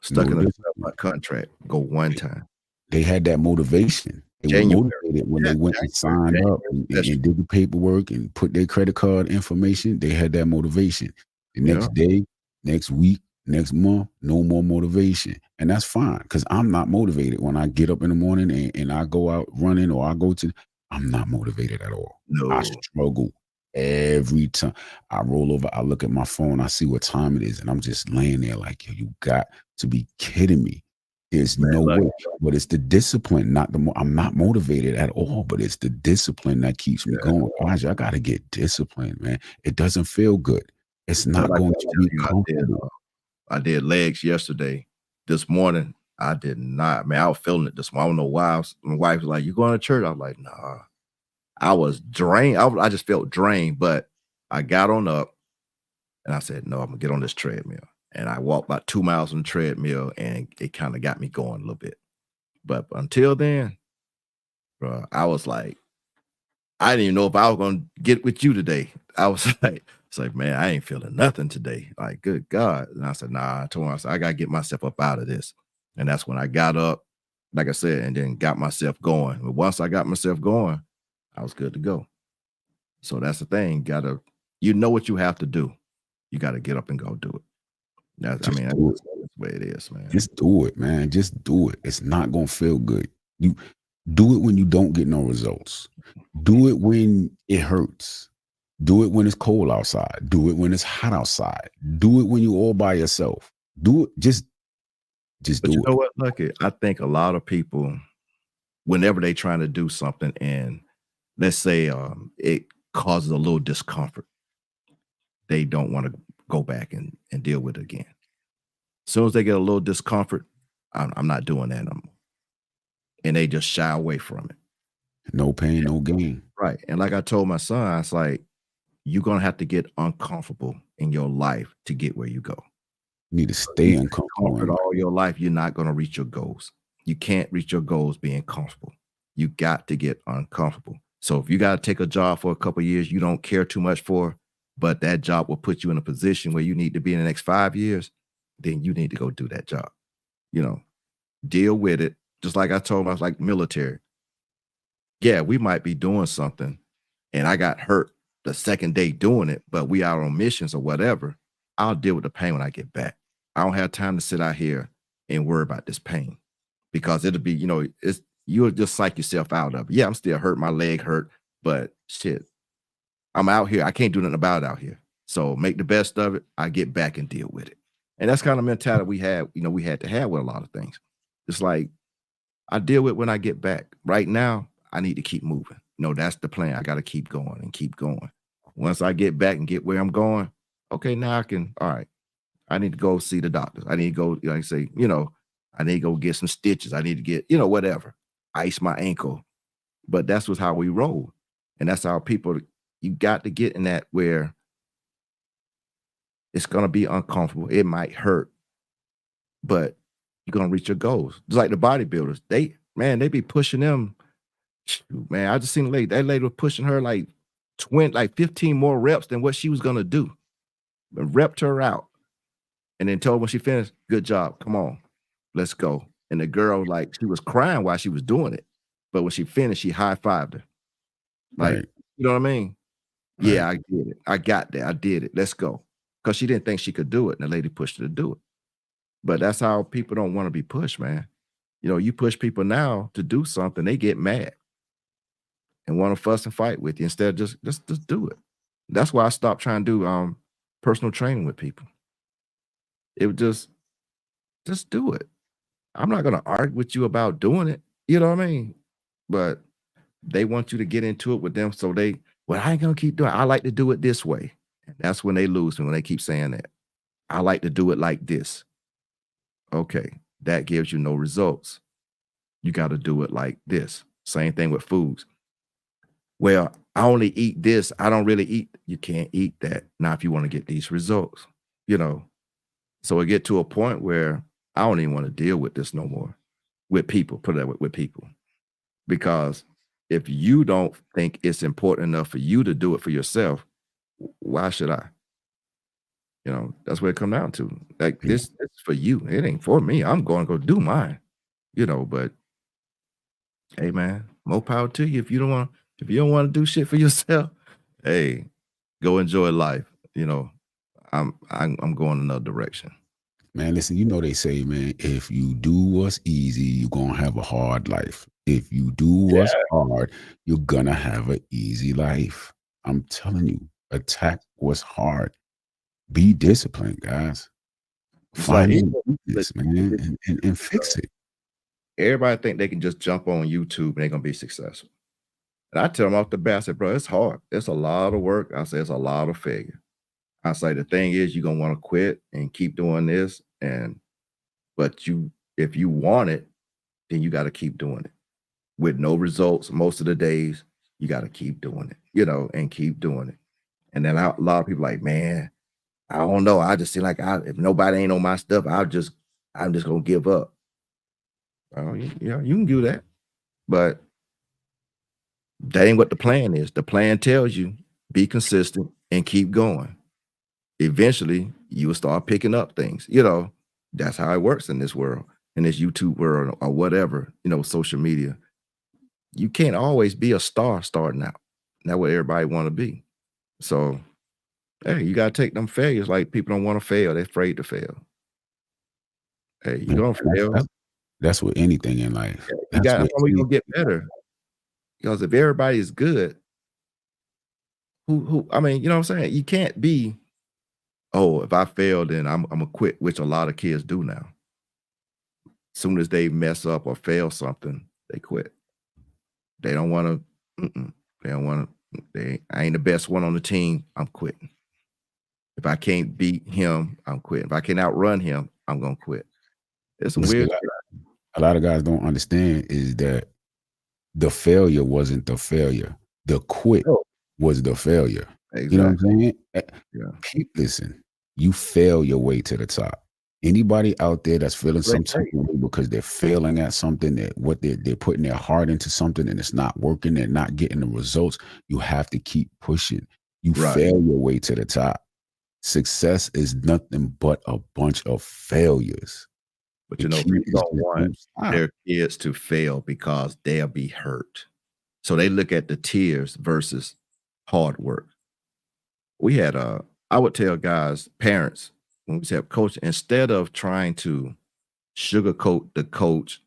Stuck No in a discipline. 12-month contract, go one time. They had that motivation. They were January. motivated when Yeah, they went and signed up January and, special. and did the paperwork and put their credit card information. They had that motivation. The Yeah, next day, next week, next month, no more motivation. And that's fine because I'm not motivated when I get up in the morning and I go out running or I go to, I'm not motivated at all. I no, struggle every time. I roll over, I look at my phone, I see what time it is, and I'm just laying there like, "Yo, you got to be kidding me. There's man, no look, way." But it's the discipline, not the I'm not motivated at all, but it's the discipline that keeps me yeah, going. Elijah, I gotta get disciplined, man. It doesn't feel good. It's but not like going I to tell be you, comfortable. I did legs yesterday. This morning, I did not. Man, I was feeling it this morning. I don't know why. My wife was like, "You going to church?" I was like, "Nah." I was drained. I just felt drained, but I got on up and I said, "No, I'm gonna get on this treadmill." And I walked about 2 miles on the treadmill, and it kind of got me going a little bit. But until then, bro, I was like, I didn't even know if I was gonna get with you today. I was like, it's like, man, I ain't feeling nothing today. Like, good God. And I said, nah, I told him, I said, I gotta get myself up out of this. And that's when I got up, like I said, and then got myself going. But once I got myself going, I was good to go. So that's the thing. Gotta, you know what you have to do. You gotta get up and go do it. I Just mean, do it. that's the way it is, man. Just do it, man. Just do it. It's not gonna feel good. You do it when you don't get no results. Do it when it hurts. Do it when it's cold outside. Do it when it's hot outside. Do it when you're all by yourself. Do it. Just But you do know it. what, Lucky? I think a lot of people, whenever they trying to do something and let's say it causes a little discomfort, they don't want to go back and deal with it again. As soon as they get a little discomfort, I'm not doing that no more. And they just shy away from it. No pain, no gain. Right. And like I told my son, I was like, you're gonna have to get uncomfortable in your life to get where you go. You need to You stay stay uncomfortable comfort in life. all your life, you're not gonna reach your goals. You can't reach your goals being comfortable. You got to get uncomfortable. So if you gotta take a job for a couple years you don't care too much for, but that job will put you in a position where you need to be in the next 5 years, then you need to go do that job. You know, deal with it. Just like I told him, I was like military. Yeah, we might be doing something and I got hurt the second day doing it, but we out on missions or whatever. I'll deal with the pain when I get back. I don't have time to sit out here and worry about this pain because it'll be, it's you'll just psych yourself out of it. Yeah, I'm still hurt, my leg hurt, but shit, I'm out here. I can't do nothing about it out here. So make the best of it. I get back and deal with it. And that's kind of mentality we had to have with a lot of things. It's like I deal with when I get back. Right now, I need to keep moving. That's the plan. I got to keep going and keep going. Once I get back and get where I'm going, okay, now I can, all right, I need to go see the doctor. I need to go, like I say, I need to go get some stitches. I need to get, whatever, ice my ankle. But that's was how we roll. And that's how people, you got to get in that where it's going to be uncomfortable. It might hurt, but you're going to reach your goals. Just like the bodybuilders, man, they be pushing them. Shoot, man, I just seen a lady. That lady was pushing her like 20, like 15 more reps than what she was gonna do. But repped her out and then told her when she finished, good job. Come on, let's go. And the girl, like, she was crying while she was doing it. But when she finished, she high-fived her. Like, Right. you know what I mean? Yeah, Right. I get it. I got that. I did it. Let's go. Because she didn't think she could do it. And the lady pushed her to do it. But that's how people don't want to be pushed, man. You push people now to do something, they get mad and want to fuss and fight with you instead of just do it. That's why I stopped trying to do personal training with people. It would just do it. I'm not gonna argue with you about doing it. You know what I mean? But they want you to get into it with them, so well, I ain't gonna keep doing it. I like to do it this way. And that's when they lose me when they keep saying that. I like to do it like this. Okay, that gives you no results. You got to do it like this. Same thing with foods. Well, I only eat this. I don't really eat. You can't eat that. Now, if you want to get these results, you know. So it get to a point where I don't even want to deal with this no more with people, put it that way, with people. Because if you don't think it's important enough for you to do it for yourself, why should I? That's what it come down to. Like Yeah. this is for you. It ain't for me. I'm going to go do mine, but hey man, more power to you. If you don't want to do shit for yourself, hey, go enjoy life. You know, I'm going another direction. Man, listen, you know they say, man, if you do what's easy, you're gonna have a hard life. If you do what's Yeah. hard, you're gonna have an easy life. I'm telling you, attack what's hard. Be disciplined, guys. It's like Find even your the, weakness, man, and fix it. everybody think they can just jump on YouTube and they're gonna be successful. And I tell them off the bat, I said, bro, it's hard. It's a lot of work. I say it's a lot of failure. I say the thing is you're gonna want to quit and keep doing this. But if you want it, then you got to keep doing it. With no results most of the days, you got to keep doing it, and keep doing it. And then a lot of people like, man, I don't know. I just seem like if nobody ain't on my stuff, I'm just gonna give up. Oh, yeah, you can do that, but that ain't what the plan is. The plan tells you be consistent and keep going. Eventually, you will start picking up things. That's how it works in this world, in this YouTube world or whatever. Social media. You can't always be a star starting out. That's what everybody want to be. So, hey, you gotta take them failures. Like people don't want to fail; they're afraid to fail. Hey, you're Man, gonna fail. that's with anything in life. That's That's with how we gonna anything get in life. better. Because if everybody is good, who I mean, you know what I'm saying? You can't be, oh, if I fail, then I'm gonna quit, which a lot of kids do now. Soon as they mess up or fail something, they quit. They don't want to. They don't want to. I ain't the best one on the team. I'm quitting. If I can't beat him, I'm quitting. If I can outrun him, I'm gonna quit. It's some But see, weird shit. a lot of guys don't understand is that the failure wasn't the failure. The quit Oh, was the failure. You know what I'm exactly. saying? Yeah. Listen, you fail your way to the top. Anybody out there that's feeling Great some type take. of way because they're failing at something, that what they're putting their heart into something and it's not working, they're not getting the results, you have to keep pushing. You Right. fail your way to the top. Success is nothing but a bunch of failures. But The key people is don't just want don't stop. their kids to fail because they'll be hurt. So they look at the tears versus hard work. We had I would tell guys, parents, when we said coach, instead of trying to sugarcoat the coach,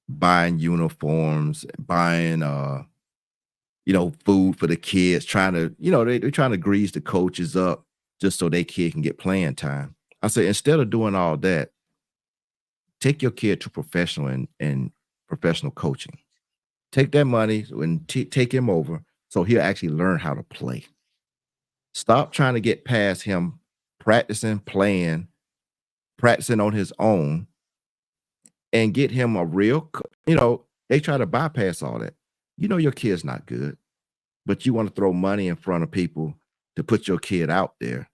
buying uniforms, buying food for the kids, trying to, they're trying to grease the coaches up just so their kid can get playing time. I say instead of doing all that, take your kid to professional and professional coaching. Take that money and take him over so he'll actually learn how to play. Stop trying to get past him practicing, playing, practicing on his own, and get him a real, they try to bypass all that. Your kid's not good, but you want to throw money in front of people to put your kid out there,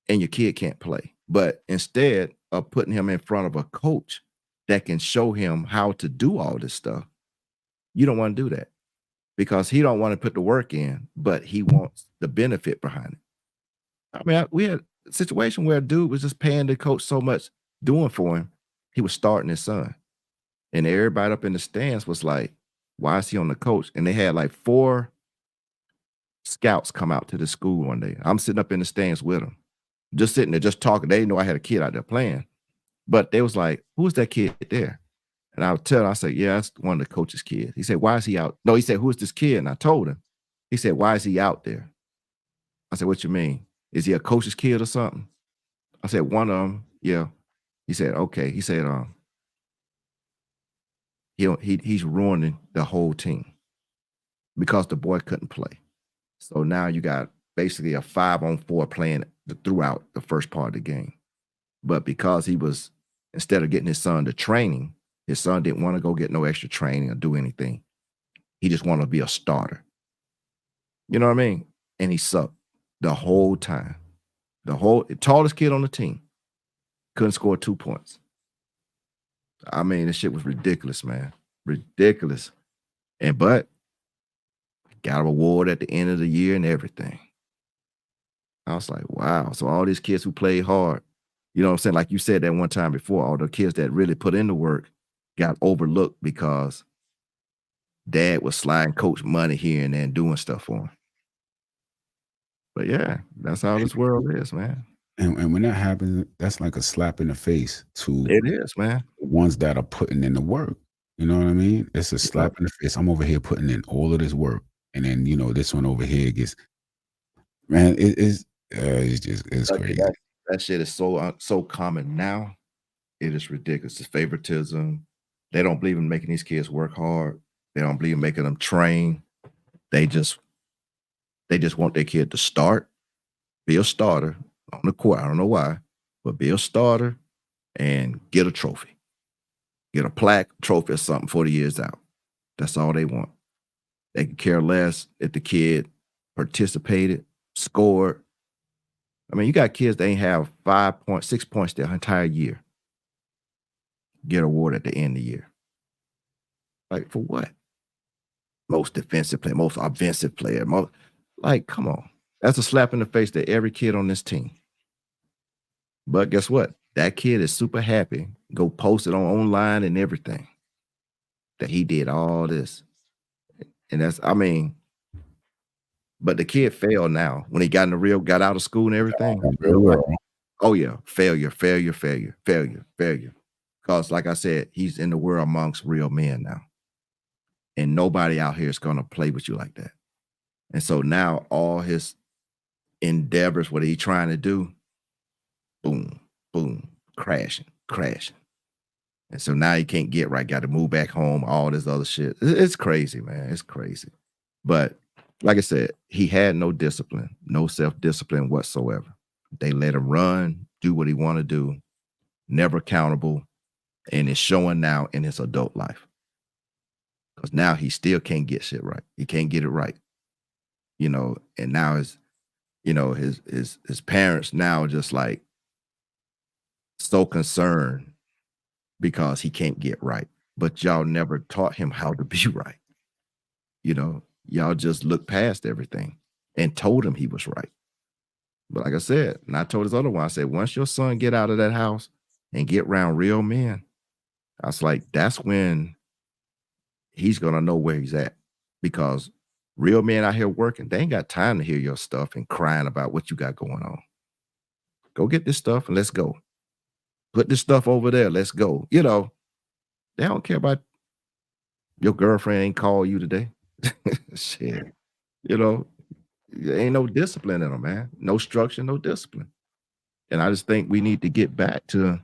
and your kid can't play. But instead of putting him in front of a coach that can show him how to do all this stuff, you don't want to do that because he don't want to put the work in, but he wants the benefit behind it. I mean, we had a situation where a dude was just paying the coach so much doing for him, he was starting his son. And everybody up in the stands was like, why is he on the coach? And they had like 4 scouts come out to the school one day. I'm sitting up in the stands with them, just sitting there, just talking. They didn't know I had a kid out there playing, but they was like, who's that kid there? And I would tell him, I said, yeah, that's one of the coach's kids. He said, why is he out? No, he said, who's this kid? And I told him. He said, why is he out there? I said, what you mean? Is he a coach's kid or something? I said, one of them, yeah. He said, okay. He said, he's ruining the whole team because the boy couldn't play. So now you got basically a 5-on-4 playing throughout the first part of the game. But because he was, instead of getting his son to training, his son didn't want to go get no extra training or do anything. He just wanted to be a starter. You know what I mean? And he sucked the whole time. The tallest kid on the team couldn't score 2 points. I mean, this shit was ridiculous, man. Ridiculous. But got a reward at the end of the year and everything. I was like, wow. So all these kids who played hard, you know what I'm saying? Like you said that one time before, all the kids that really put in the work got overlooked because Dad was sliding coach money here and there and doing stuff for him. But yeah, that's how this world is, man. And when that happens, that's like a slap in the face to It is, man. the ones that are putting in the work. You know what I mean? It's a Yeah. slap in the face. I'm over here putting in all of this work, and then this one over here gets man. It's just it's That crazy. that shit is so common now. It is ridiculous. It's favoritism. They don't believe in making these kids work hard. They don't believe in making them train. They just they just want their kid to start, be a starter on the court. I don't know why, but be a starter and get a trophy, get a plaque, trophy, or something 40 years out. That's all they want. They can care less if the kid participated, scored. I mean, you got kids that ain't have 5 points, 6 points their entire year, get awarded at the end of the year. Like for what? Most defensive player, most offensive player, most like, come on. That's a slap in the face to every kid on this team. But guess what? That kid is super happy. Go post it on online and everything that he did all this. And that's, I mean, but the kid failed now when he got out of school and everything. Real Real life. world. Oh yeah, failure, failure, failure, failure, failure. Because like I said, he's in the world amongst real men now. And nobody out here is gonna play with you like that. And so now all his endeavors, what he trying to do, boom, boom, crashing, crashing. And so now he can't get right, got to move back home, all this other shit. It's crazy, man. It's crazy. But like I said, he had no discipline, no self-discipline whatsoever. They let him run, do what he want to do, never accountable, and it's showing now in his adult life. Because now he still can't get shit right. He can't get it right. And now his parents now just like so concerned because he can't get right. But y'all never taught him how to be right. Y'all just looked past everything and told him he was right. But like I said, and I told his other one, I said, once your son get out of that house and get around real men, I was like, that's when he's gonna know where he's at. Because real men out here working, they ain't got time to hear your stuff and crying about what you got going on. Go get this stuff and let's go. Put this stuff over there. Let's go. They don't care about your girlfriend ain't called you today. Shit. You know, there ain't no discipline in them, man. No structure, no discipline. And I just think we need to get back to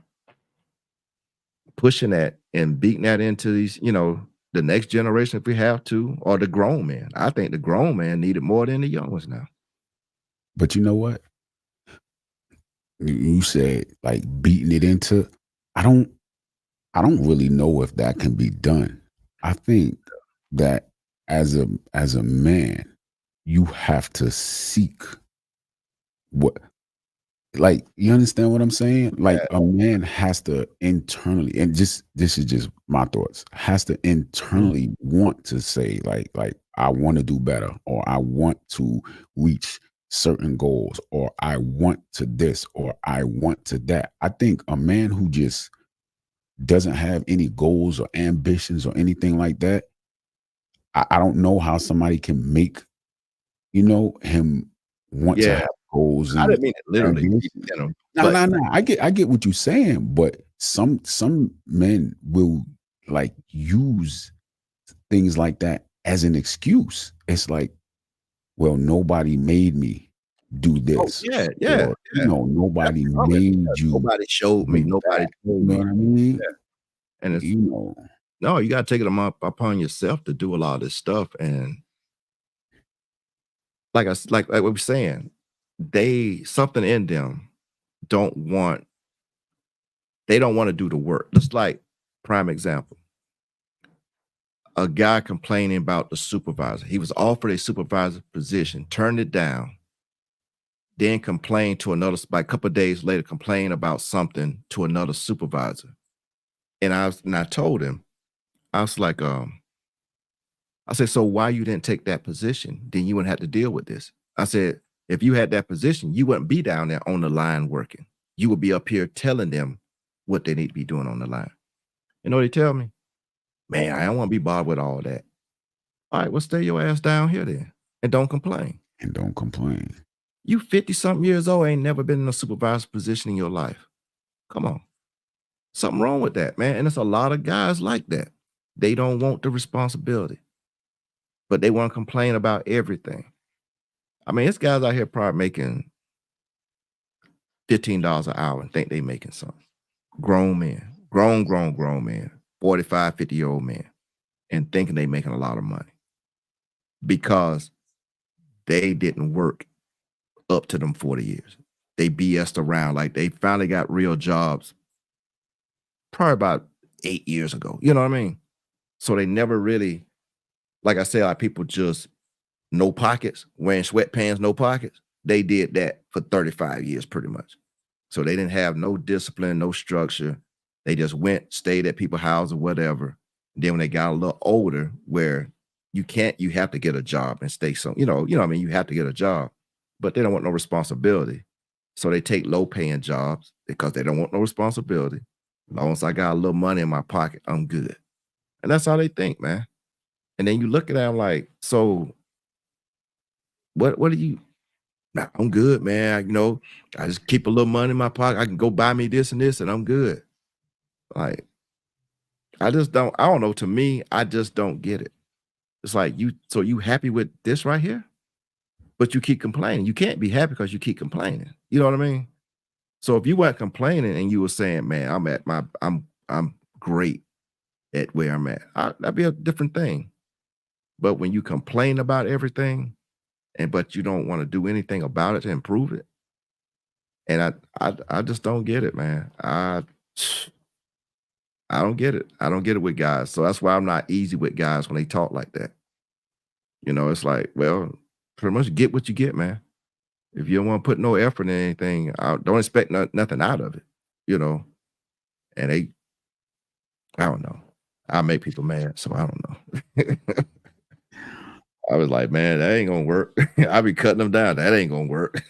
pushing that and beating that into the next generation if we have to, or the grown man. I think the grown man need it more than the young ones now. But you know what? You said like beating it into. I don't. I don't really know if that can be done. I think that as a man, you have to seek what like you understand what I'm saying? Like Yeah. a man has to internally, and just this is just my thoughts, has to Mhm. internally want to say like I want to do better, or I want to reach certain goals, or I want to this, or I want to that. I think a man who just doesn't have any goals or ambitions or anything like that, I don't know how somebody can make, him want to Yeah. have goals I and didn't mean it literally beat ambitions. it in 'em, No, but no, no. I get what you're saying, but some men will like use things like that as an excuse. It's like, well, nobody made me do oh, this, yeah, yeah, or yeah. That's nobody common. Yeah, made you nobody showed me, do nobody that. told You know me. what I mean? Yeah, and it's You know. no, you gotta take it upon yourself to do a lot of this stuff, and like what we're saying, they something in them don't want they don't wanna do the work. Just like prime example, a guy complaining about the supervisor. He was offered a supervisor position, turned it down, then complained to another by a couple of days later, complained about something to another supervisor. And I told him, I was like, I said, so why you didn't take that position? Then you wouldn't have to deal with this. I said, if you had that position, you wouldn't be down there on the line working. You would be up here telling them what they need to be doing on the line. You know what they tell me? Man, I don't want to be bothered with all that. All right, well, stay your ass down here then and don't complain. And don't complain. You 50 something years old, ain't never been in a supervisor position in your life. Come on. Something wrong with that, man. And it's a lot of guys like that. They don't want the responsibility, but they want to complain about everything. I mean, it's guys out here probably making $15 an hour and think they making something. Grown men, grown men, 45, 50-year-old men, and thinking they making a lot of money because they didn't work up to them 40 years. They BS'd around. Like they finally got real jobs probably about 8 years ago. You know what I mean? So they never really, like I said, like people just no pockets, wearing sweatpants, no pockets. They did that for 35 years pretty much. So they didn't have no discipline, no structure. They just went, stayed at people's house or whatever. Then when they got a little older, where you have to get a job and stay what I mean, you have to get a job, but they don't want no responsibility. So they take low paying jobs because they don't want no responsibility. As long as I got a little money in my pocket, I'm good. And that's how they think, man. And then you look at them like, so what do you nah, I'm good, man. I just keep a little money in my pocket. I can go buy me this and this, and I'm good. Like, I don't know. To me, I just don't get it. It's like so you happy with this right here, but you keep complaining. You can't be happy because you keep complaining. You know what I mean? So if you weren't complaining and you were saying, man, I'm great at where I'm at, that'd be a different thing. But when you complain about everything, but you don't want to do anything about it to improve it, and I just don't get it, man. I don't get it. I don't get it with guys. So that's why I'm not easy with guys when they talk like that. It's like, well, pretty much get what you get, man. If you don't want to put no effort in anything, don't expect nothing out of it, you know. And I don't know. I make people mad, so I don't know. I was like, man, that ain't gonna work. I be cutting them down. That ain't gonna work.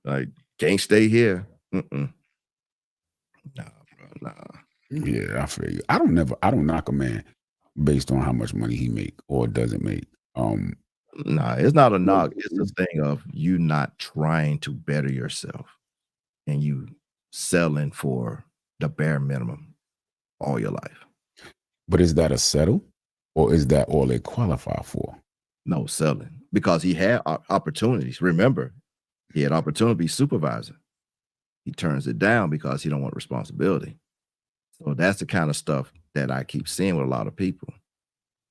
Like, can't stay here. Mm-mm. Nah, bro, nah. Yeah, I feel you. I don't knock a man based on how much money he make or doesn't make. Um, Nah, it's not a well, knock. It's this thing of you not trying to better yourself and you selling for the bare minimum all your life. but is that a settle or is that all they qualify for? No, selling because he had opportunities. Remember, he had opportunity to be supervisor. He turns it down because he don't want responsibility. So that's the kind of stuff that I keep seeing with a lot of people.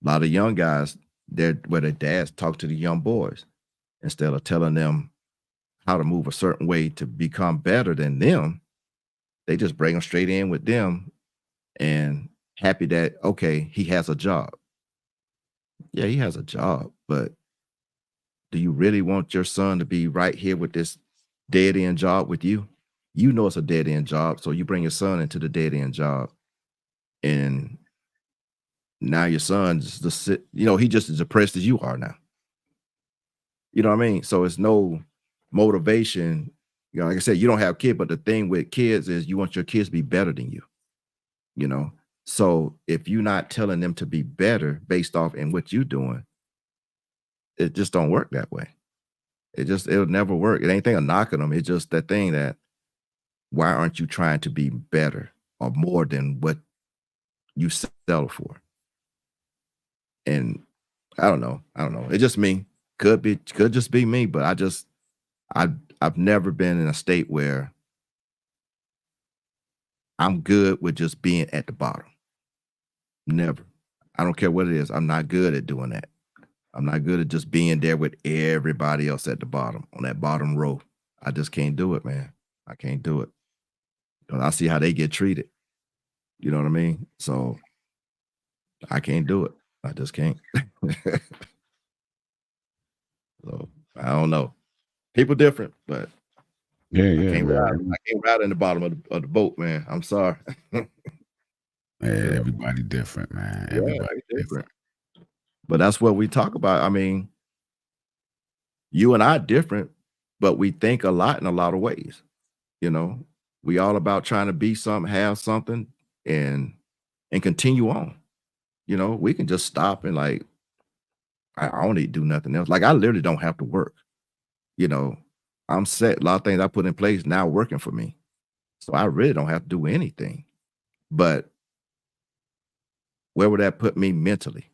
A lot of young guys, where their dads talk to the young boys instead of telling them how to move a certain way to become better than them. They just bring them straight in with them and happy that, okay, he has a job. Yeah, he has a job, but do you really want your son to be right here with this dead end job with you? You know it's a dead end job, so you bring your son into the dead end job, and now your son's just he just as depressed as you are now. You know what I mean? So it's no motivation. Like I said, you don't have kids, but the thing with kids is you want your kids to be better than you. You know, so if you're not telling them to be better based off in what you're doing, it just don't work that way. It'll never work. It ain't thing of knocking them. It's just that thing that why aren't you trying to be better or more than what you settle for? And I don't know. I don't know. It's just me. Could just be me, but I've never been in a state where I'm good with just being at the bottom. Never. I don't care what it is. I'm not good at doing that. I'm not good at just being there with everybody else at the bottom on that bottom row. I just can't do it, man. I can't do it. 'Cause I see how they get treated. You know what I mean? So I can't do it. I just can't. So I don't know. People different, but Yeah, I yeah, can't ride. I man. can't ride in the bottom of the boat, man. I'm sorry. Yeah, So everybody different, man. yeah, Everybody they different. different. But that's what we talk about. I mean, you and I different, but we think a lot in a lot of ways. You know, we all about trying to be something, have something, and continue on. We can just stop and like I don't need to do nothing else. Like, I literally don't have to work, you know? I'm set. A lot of things I put in place now working for me. So I really don't have to do anything. But where would that put me mentally?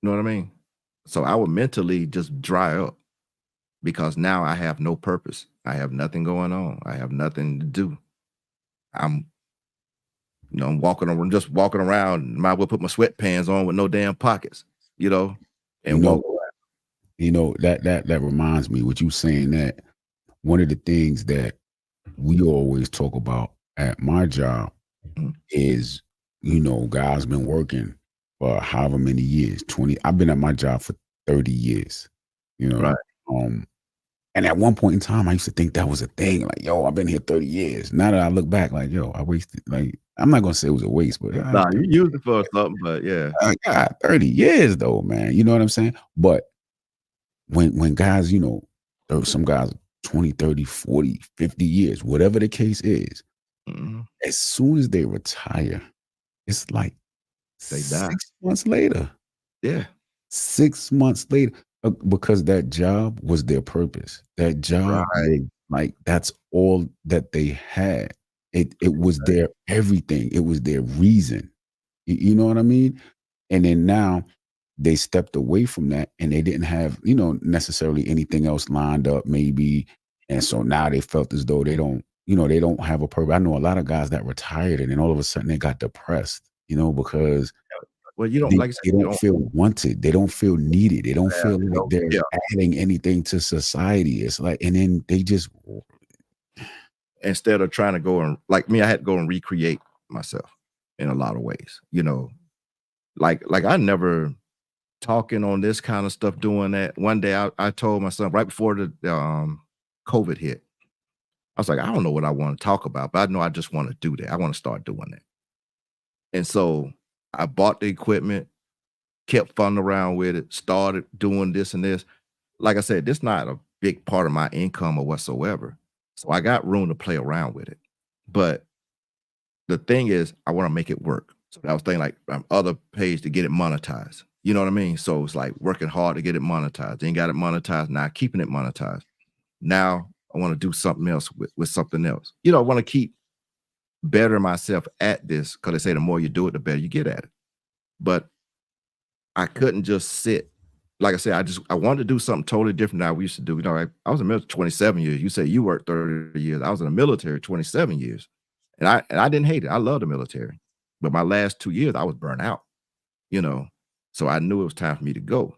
You know what I mean? So I would mentally just dry up because now I have no purpose. I have nothing going on. I have nothing to do. I'm, I'm walking around, just walking around. Might as well put my sweatpants on with no damn pockets, you know, You and know, walk around. that reminds me, with you saying that, one of the things that we always talk about at my job Mhm. is, guys been working for however many years, 20. I've been at my job for 30 years, you Right. know. Um, and at one point in time, I used to think that was a thing. Like, yo, I've been here 30 years. Now that I look back, like, yo, I wasted, like, I'm not gonna say it was a waste, but yeah, Nah, you use it for something, but yeah. I got 30 years though, man. You know what I'm saying? But when guys, there were some guys 20, 30, 40, 50 years, whatever the case is, Mhm. as soon as they retire, it's like They die. 6 months later. Yeah. 6 months later, because that job was their purpose. That job Right. was like, that's all that they had. It was their everything. It was their reason. You know what I mean? And then now they stepped away from that and they didn't have, necessarily anything else lined up maybe. And so now they felt as though they don't have a purpose. I know a lot of guys that retired and then all of a sudden they got depressed, because Well, you don't they like I said, they you don't don't feel wanted. They don't feel needed. They don't have feel like no they're yeah. adding anything to society. It's like, and then they just Instead of trying to go and like me, I had to go and recreate myself in a lot of ways, like I never talking on this kind of stuff, doing that. One day I told my son right before the COVID hit, I was like, I don't know what I want to talk about, but I know I just want to do that. I want to start doing that. And so I bought the equipment, kept funning around with it, started doing this and this. Like I said, this not a big part of my income or whatsoever. So I got room to play around with it. But the thing is, I want to make it work. So I was thinking like other page to get it monetized. You know what I mean? So it's like working hard to get it monetized. Then got it monetized. Now keeping it monetized. Now I want to do something else with something else. I want to keep better myself at this because they say the more you do it, the better you get at it. But I couldn't just sit. Like I said, I wanted to do something totally different than I used to do. I was in the military 27 years. You say you worked 30 years. I was in the military 27 years. And I didn't hate it. I love the military. But my last 2 years, I was burnt out, you know. So I knew it was time for me to go.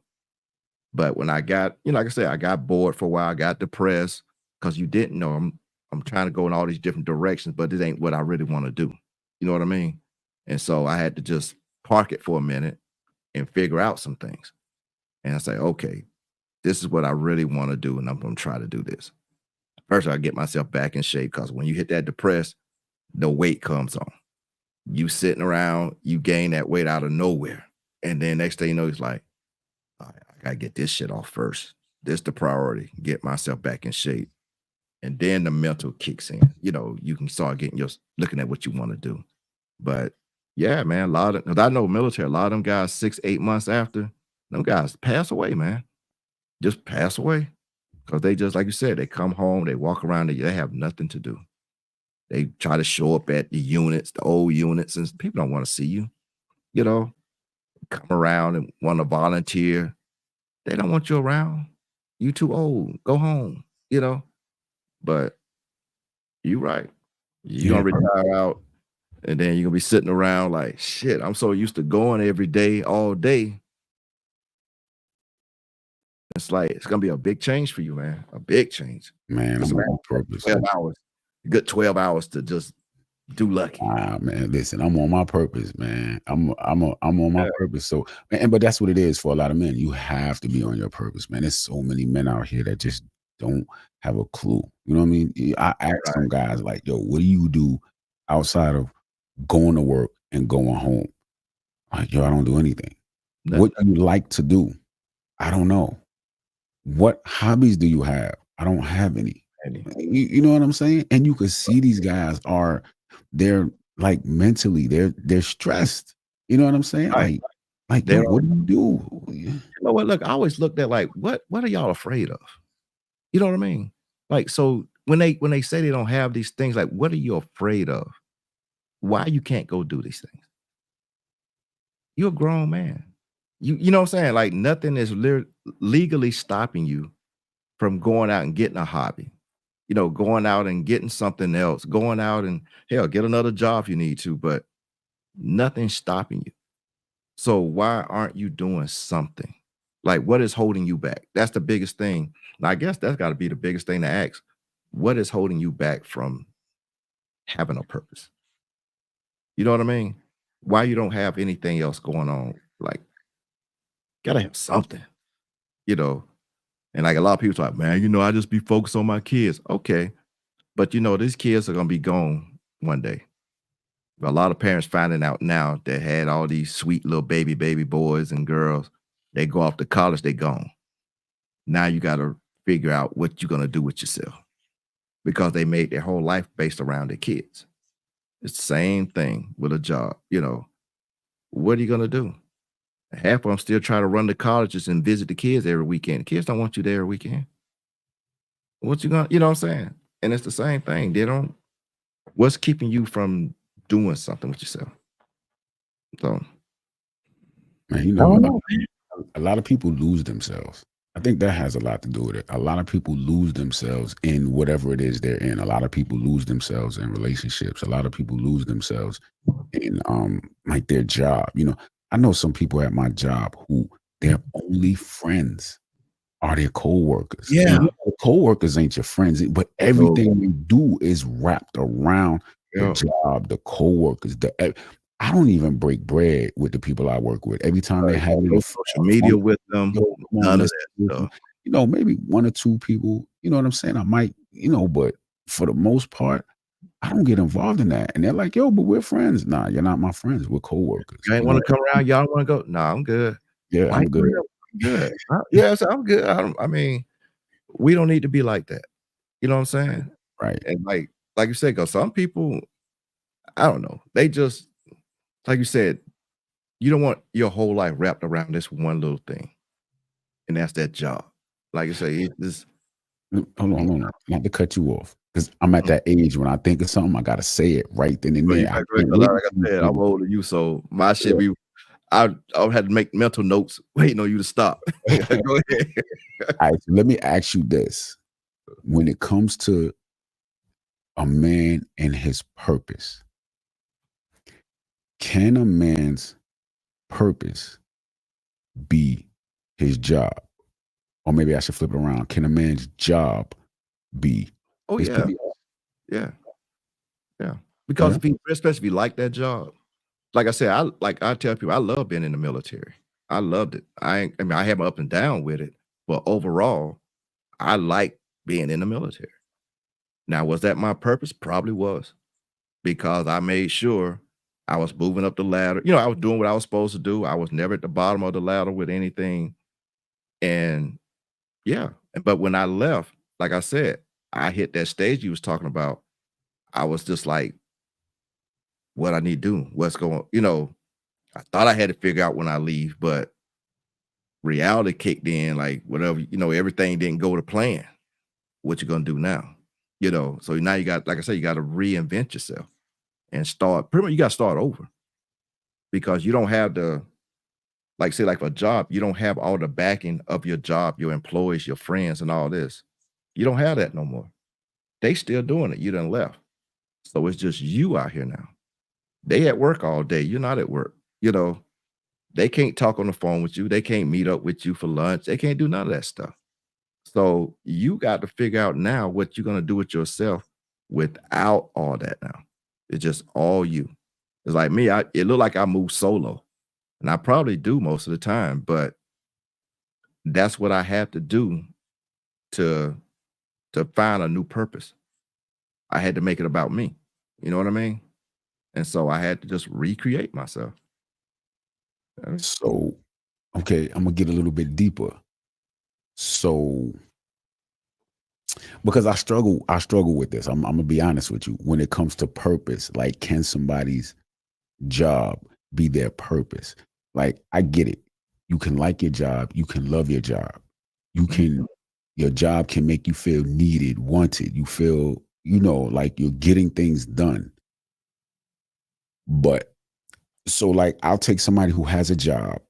But when I got, like I said, I got bored for a while, I got depressed because you didn't know I'm trying to go in all these different directions, but it ain't what I really want to do. You know what I mean? And so I had to just park it for a minute and figure out some things. And I say, okay, this is what I really want to do, and I'm gonna try to do this. First, I get myself back in shape because when you hit that depressed, the weight comes on. You sitting around, you gain that weight out of nowhere. And then next thing you know, it's like, "All right, I gotta get this shit off first. This the priority. Get myself back in shape. And then the mental kicks in. You can start getting your looking at what you want to do. But yeah, man, a lot of 'cause I know military, a lot of them guys 6, 8 months after, them guys pass away, man. Just pass away. Because they just like you said, they come home, they walk around, they have nothing to do. They try to show up at the units, the old units, and people don't want to see you, you know, come around and want to volunteer. They don't want you around. You too old. Go home, you know. But you right. You're yeah, gonna retire out and then you're gonna be sitting around like shit. I'm so used to going every day, all day. It's like it's gonna be a big change for you, man. A big change. man, Just I'm on imagine my purpose. 12 hours, a good 12 hours to just do lucky. Ah, man, listen, I'm on my purpose, man. I'm on my Yeah, purpose. So, but that's what it is for a lot of men. You have to be on your purpose, man. There's so many men out here that just don't have a clue. You know what I mean? I ask right. some guys like, "Yo, what do you do outside of going to work and going home?" Like, "Yo, I don't do anything." Nothing. What do you like to do? I don't know. What hobbies do you have? I don't have any. You know what I'm saying? And you can see these guys they're like mentally, they're stressed. You know what I'm saying? Right. Like, They yo, don't what do you do? know what? Look, I always looked at like, what are y'all afraid of? You know what I mean? Like, so when they say they don't have these things, like, what are you afraid of? Why you can't go do these things? You're a grown man. You know what I'm saying? Like nothing is legally stopping you from going out and getting a hobby. You know, going out and getting something else, going out and hell, get another job if you need to, but nothing's stopping you. So why aren't you doing something? Like what is holding you back? That's the biggest thing. And I guess that's got to be the biggest thing to ask. What is holding you back from having a purpose? You know what I mean? Why you don't have anything else going on? Like, gotta have something, you know. And like a lot of people talk, man, I just be focused on my kids. Okay. But these kids are gonna be gone one day. A lot of parents finding out now that had all these sweet little baby boys and girls, they go off to college, they gone. Now you gotta figure out what you're gonna do with yourself because they made their whole life based around their kids. It's the same thing with a job. What are you gonna do? Half of them still try to run the colleges and visit the kids every weekend. Kids don't want you there every weekend. What you gonna, you know what I'm saying? And it's the same thing. They don't, what's keeping you from doing something with yourself? So Man, I don't know. a lot of people lose themselves. I think that has a lot to do with it. A lot of people lose themselves in whatever it is they're in. A lot of people lose themselves in relationships. A lot of people lose themselves in like their job. I know some people at my job who their only friends are their coworkers. Yeah. And coworkers ain't your friends, but everything they do is wrapped around the Yeah. job, the coworkers. I don't even break bread with the people I work with. Every time they have No social media with them, none of that stuff. Maybe one or two people, you know what I'm saying? I might, but for the most part, I don't get involved in that. And they're like, yo, but we're friends. Nah, you're not my friends. We're coworkers. You ain't want to come around. Y'all want to go? Nah, I'm good. Yeah, Why I'm good. good. Yeah, so I'm good. I mean, we don't need to be like that. You know what I'm saying? Right. And like you said, because some people, I don't know, they just, like you said, you don't want your whole life wrapped around this one little thing, and that's that job. Like you say, it's just Hold on. Not to cut you off, because I'm at that age when I think of something, I gotta say it right then and there. like I said, I'm older than you, so my shit be. I had to make mental notes waiting on you to stop. Go ahead. All right, so let me ask you this: when it comes to a man and his purpose, can a man's purpose be his job? Or maybe I should flip it around. Can a man's job be Oh his yeah, purpose? yeah. Because Yeah? if he, especially if you like that job, like I said, I tell people I love being in the military. I loved it. I mean, I had my up and down with it, but overall, I like being in the military. Now, was that my purpose? Probably was, because I made sure I was moving up the ladder. I was doing what I was supposed to do. I was never at the bottom of the ladder with anything. And yeah, but when I left, like I said, I hit that stage you was talking about. I was just like, what I need to do, what's going. I thought I had to figure out when I leave, but reality kicked in, like whatever, everything didn't go to plan. What you gonna do now? So now you got, like I said, you got to reinvent yourself and start. Pretty much, you got to start over because you don't have the, like say, like for a job, you don't have all the backing of your job, your employees, your friends, and all this. You don't have that no more. They still doing it. You done left, so it's just you out here now. They at work all day. You're not at work. They can't talk on the phone with you. They can't meet up with you for lunch. They can't do none of that stuff. So you got to figure out now what you're gonna do with yourself without all that now. It's just all you. It's like me, it looked like I move solo. And I probably do most of the time, but that's what I have to do to find a new purpose. I had to make it about me. You know what I mean? And so I had to just recreate myself. So, okay, I'm gonna get a little bit deeper. So, because I struggle with this. I'm gonna be honest with you. When it comes to purpose, like, can somebody's job be their purpose? Like, I get it. You can like your job. You can love your job. You Mhm. can, your job can make you feel needed, wanted. You feel, you know, like you're getting things done. But so, like, I'll take somebody who has a job.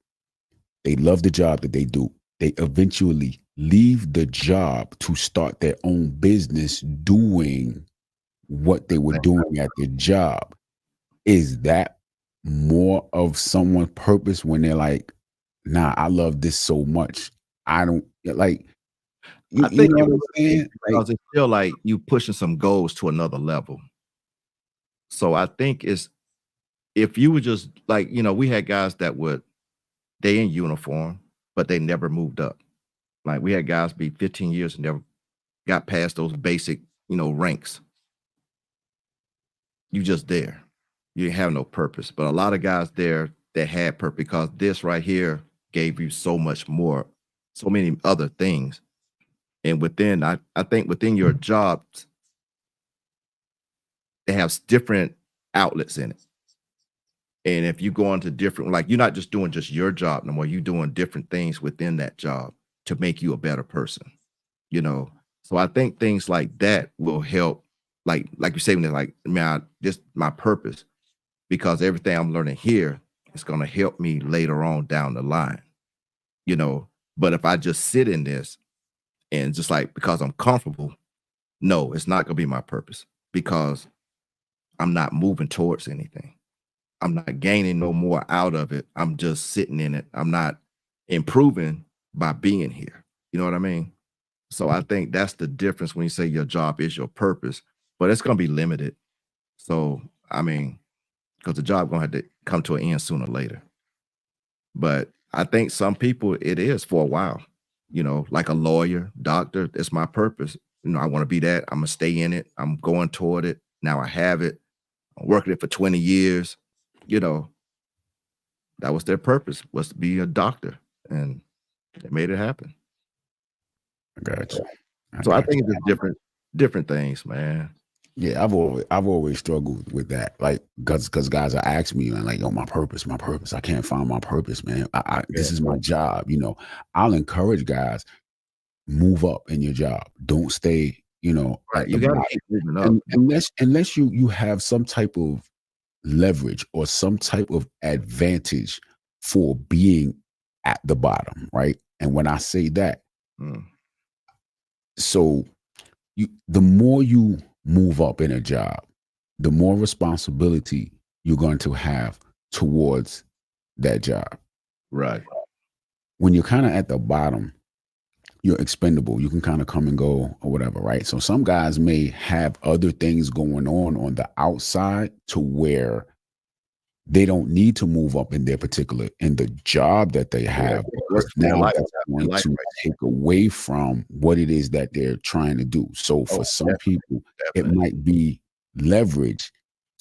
They love the job that they do. They eventually leave the job to start their own business doing what they were doing at the job. Is that more of someone's purpose when they're like, nah, I love this so much. I don't like I you think know it what I'm would be saying? Like, because it's still like you pushing some goals to another level. So I think it's if you would just like, we had guys that would they in uniform, but they never moved up. Like we had guys be 15 years and never got past those basic, ranks. You just there. You have no purpose. But a lot of guys there that had purpose because this right here gave you so much more, so many other things. And I think within your jobs, they have different outlets in it. And if you go into different, like you're not just doing just your job no more, you're doing different things within that job to make you a better person, you know. So I think things like that will help, like you're saying, like, man, this my purpose because everything I'm learning here is gonna help me later on down the line, you know. But if I just sit in this and just like because I'm comfortable, no, it's not gonna be my purpose because I'm not moving towards anything. I'm not gaining no more out of it. I'm just sitting in it. I'm not improving by being here. You know what I mean? So I think that's the difference when you say your job is your purpose, but it's gonna be limited. So I mean, because the job gonna have to come to an end sooner or later. But I think some people it is for a while, like a lawyer, doctor, it's my purpose. I want to be that. I'm gonna stay in it. I'm going toward it. Now I have it. I'm working it for 20 years. You know, that was their purpose was to be a doctor, and they made it happen. I got you. I So I got you. think it's just different things, man. Yeah, I've always struggled with that. Like, cause guys are asking me, man, like, yo, my purpose, my purpose. I can't find my purpose, man. Yeah, This is my job. I'll encourage guys, move up in your job. Don't stay, right. at the You got to bottom. keep moving up. And unless you have some type of leverage or some type of advantage for being at the bottom, right? And when I say that, Mm, so the more you move up in a job, the more responsibility you're going to have towards that job. right. When you're kind of at the bottom, you're expendable. You can kind of come and go or whatever, right? So some guys may have other things going on the outside to where they don't need to move up in the job that they Yeah, have, they because work for their now life. that's Their going life to right. take away from what it is that they're trying to do. So Oh, for some definitely, people, it definitely. might be leverage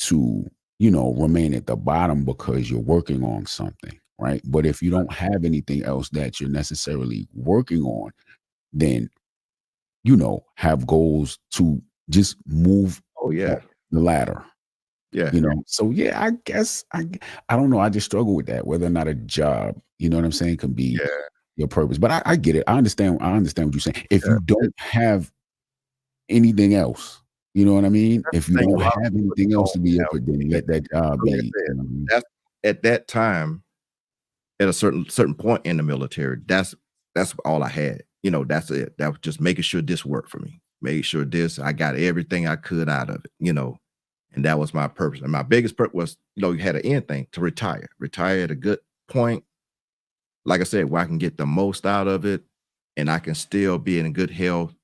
to, remain at the bottom because you're working on something, right? But if you don't have anything else that you're necessarily working on, then, have goals to just move Oh up yeah, the ladder. yeah, So yeah, I guess I don't know. I just struggle with that, whether or not a job, you know what I'm saying, can be yeah, your purpose. But I get it. I understand what you're saying. If yeah. you don't have anything else, you know what I mean? That's If you the thing. A don't lot of have people anything else don't to be your have then anything. let that job Like I be. said, You know what I mean? that's at that time at a certain point in the military. That's all I had. That's it. That was just making sure this worked for me. Make sure this. I got everything I could out of it. And that was my purpose. And my biggest purpose was, you had an end thing to retire. Retire at a good point, like I said, where I can get the most out of it and I can still be in good health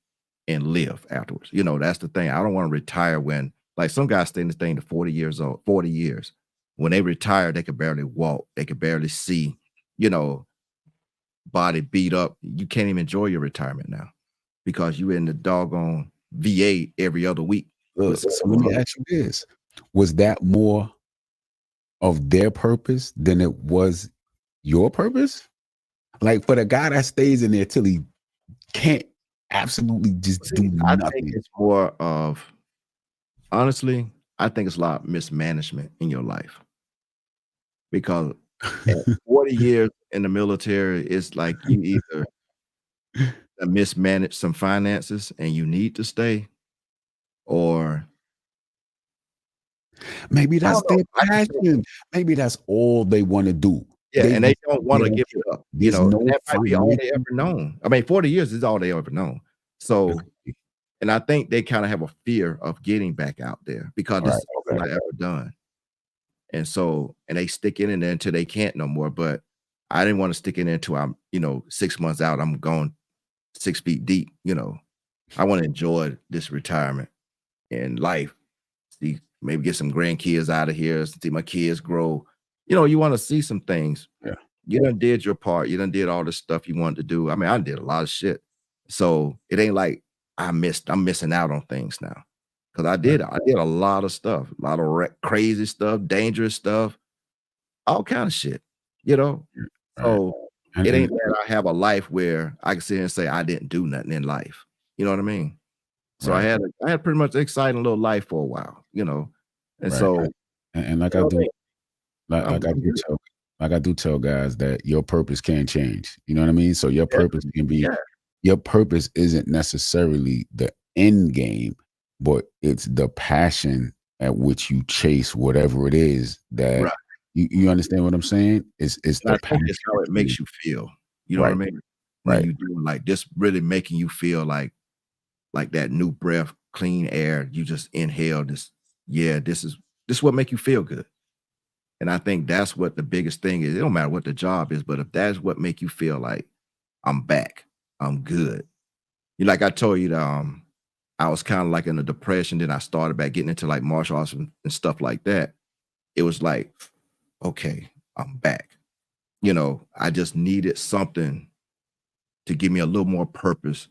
and live afterwards. That's the thing. I don't want to retire when, like, some guys stay in this thing to 40 years old, 40 years. When they retire, they could barely walk, they could barely see, you know, body beat up. You can't even enjoy your retirement now because you in the doggone VA every other week with Look, some so let me ask you this: was that more of their purpose than it was your purpose? Like, for the guy that stays in there till he can't absolutely just do See, I think nothing. it's more of honestly, I think it's a lot of mismanagement in your life because And 40 years in the military, it's like you either mismanage some finances and you need to stay, or Maybe I that's don't know. their I just think, passion. Maybe that's all they wanna do. yeah, and they don't They wanna don't give care. it up, you There's know, and no that might be all they financial. ever known. I mean, 40 years is all they ever known. It So, could be. and I think they kinda have a fear of getting back out there because this Right, is all okay. I ever done. And so, and they stick in there until they can't no more, but I didn't wanna stick in there until I'm, 6 months out, I'm going 6 feet deep, you know. I wanna enjoy this retirement and life. See, maybe get some grandkids out of here, see my kids grow. You wanna see some things. Yeah, You done did your part. You done did all the stuff you wanted to do. I mean, I did a lot of shit. So it ain't like I'm missing out on things now. 'Cause right, I did a lot of stuff, a lot of crazy stuff, dangerous stuff, all kind of shit, you know? yeah, right. So it And ain't that I have a life where I can sit here and say I didn't do nothing in life. You know what I mean? So right, I had pretty much an exciting little life for a while, you know? And right. so, And like you I know what I do mean? like like I I'm do good. tell like I do tell guys that your purpose can change. You know what I mean? So your purpose Definitely. can be Yeah, your purpose isn't necessarily the end game, but it's the passion at which you chase whatever it is that right. you understand what I'm saying? It's And I the think passion it's how that it you. makes you feel. You know what I Right, mean? When right. you do like this really making you feel like that new breath, clean air, you just inhale this. Yeah, this what make you feel good. And I think that's what the biggest thing is. It don't matter what the job is, but if that's what make you feel like I'm back, I'm good. Like I told you, I was kind of like in a depression. Then I started back getting into like martial arts and stuff like that. It was like, okay, I'm back. I just needed something to give me a little more purpose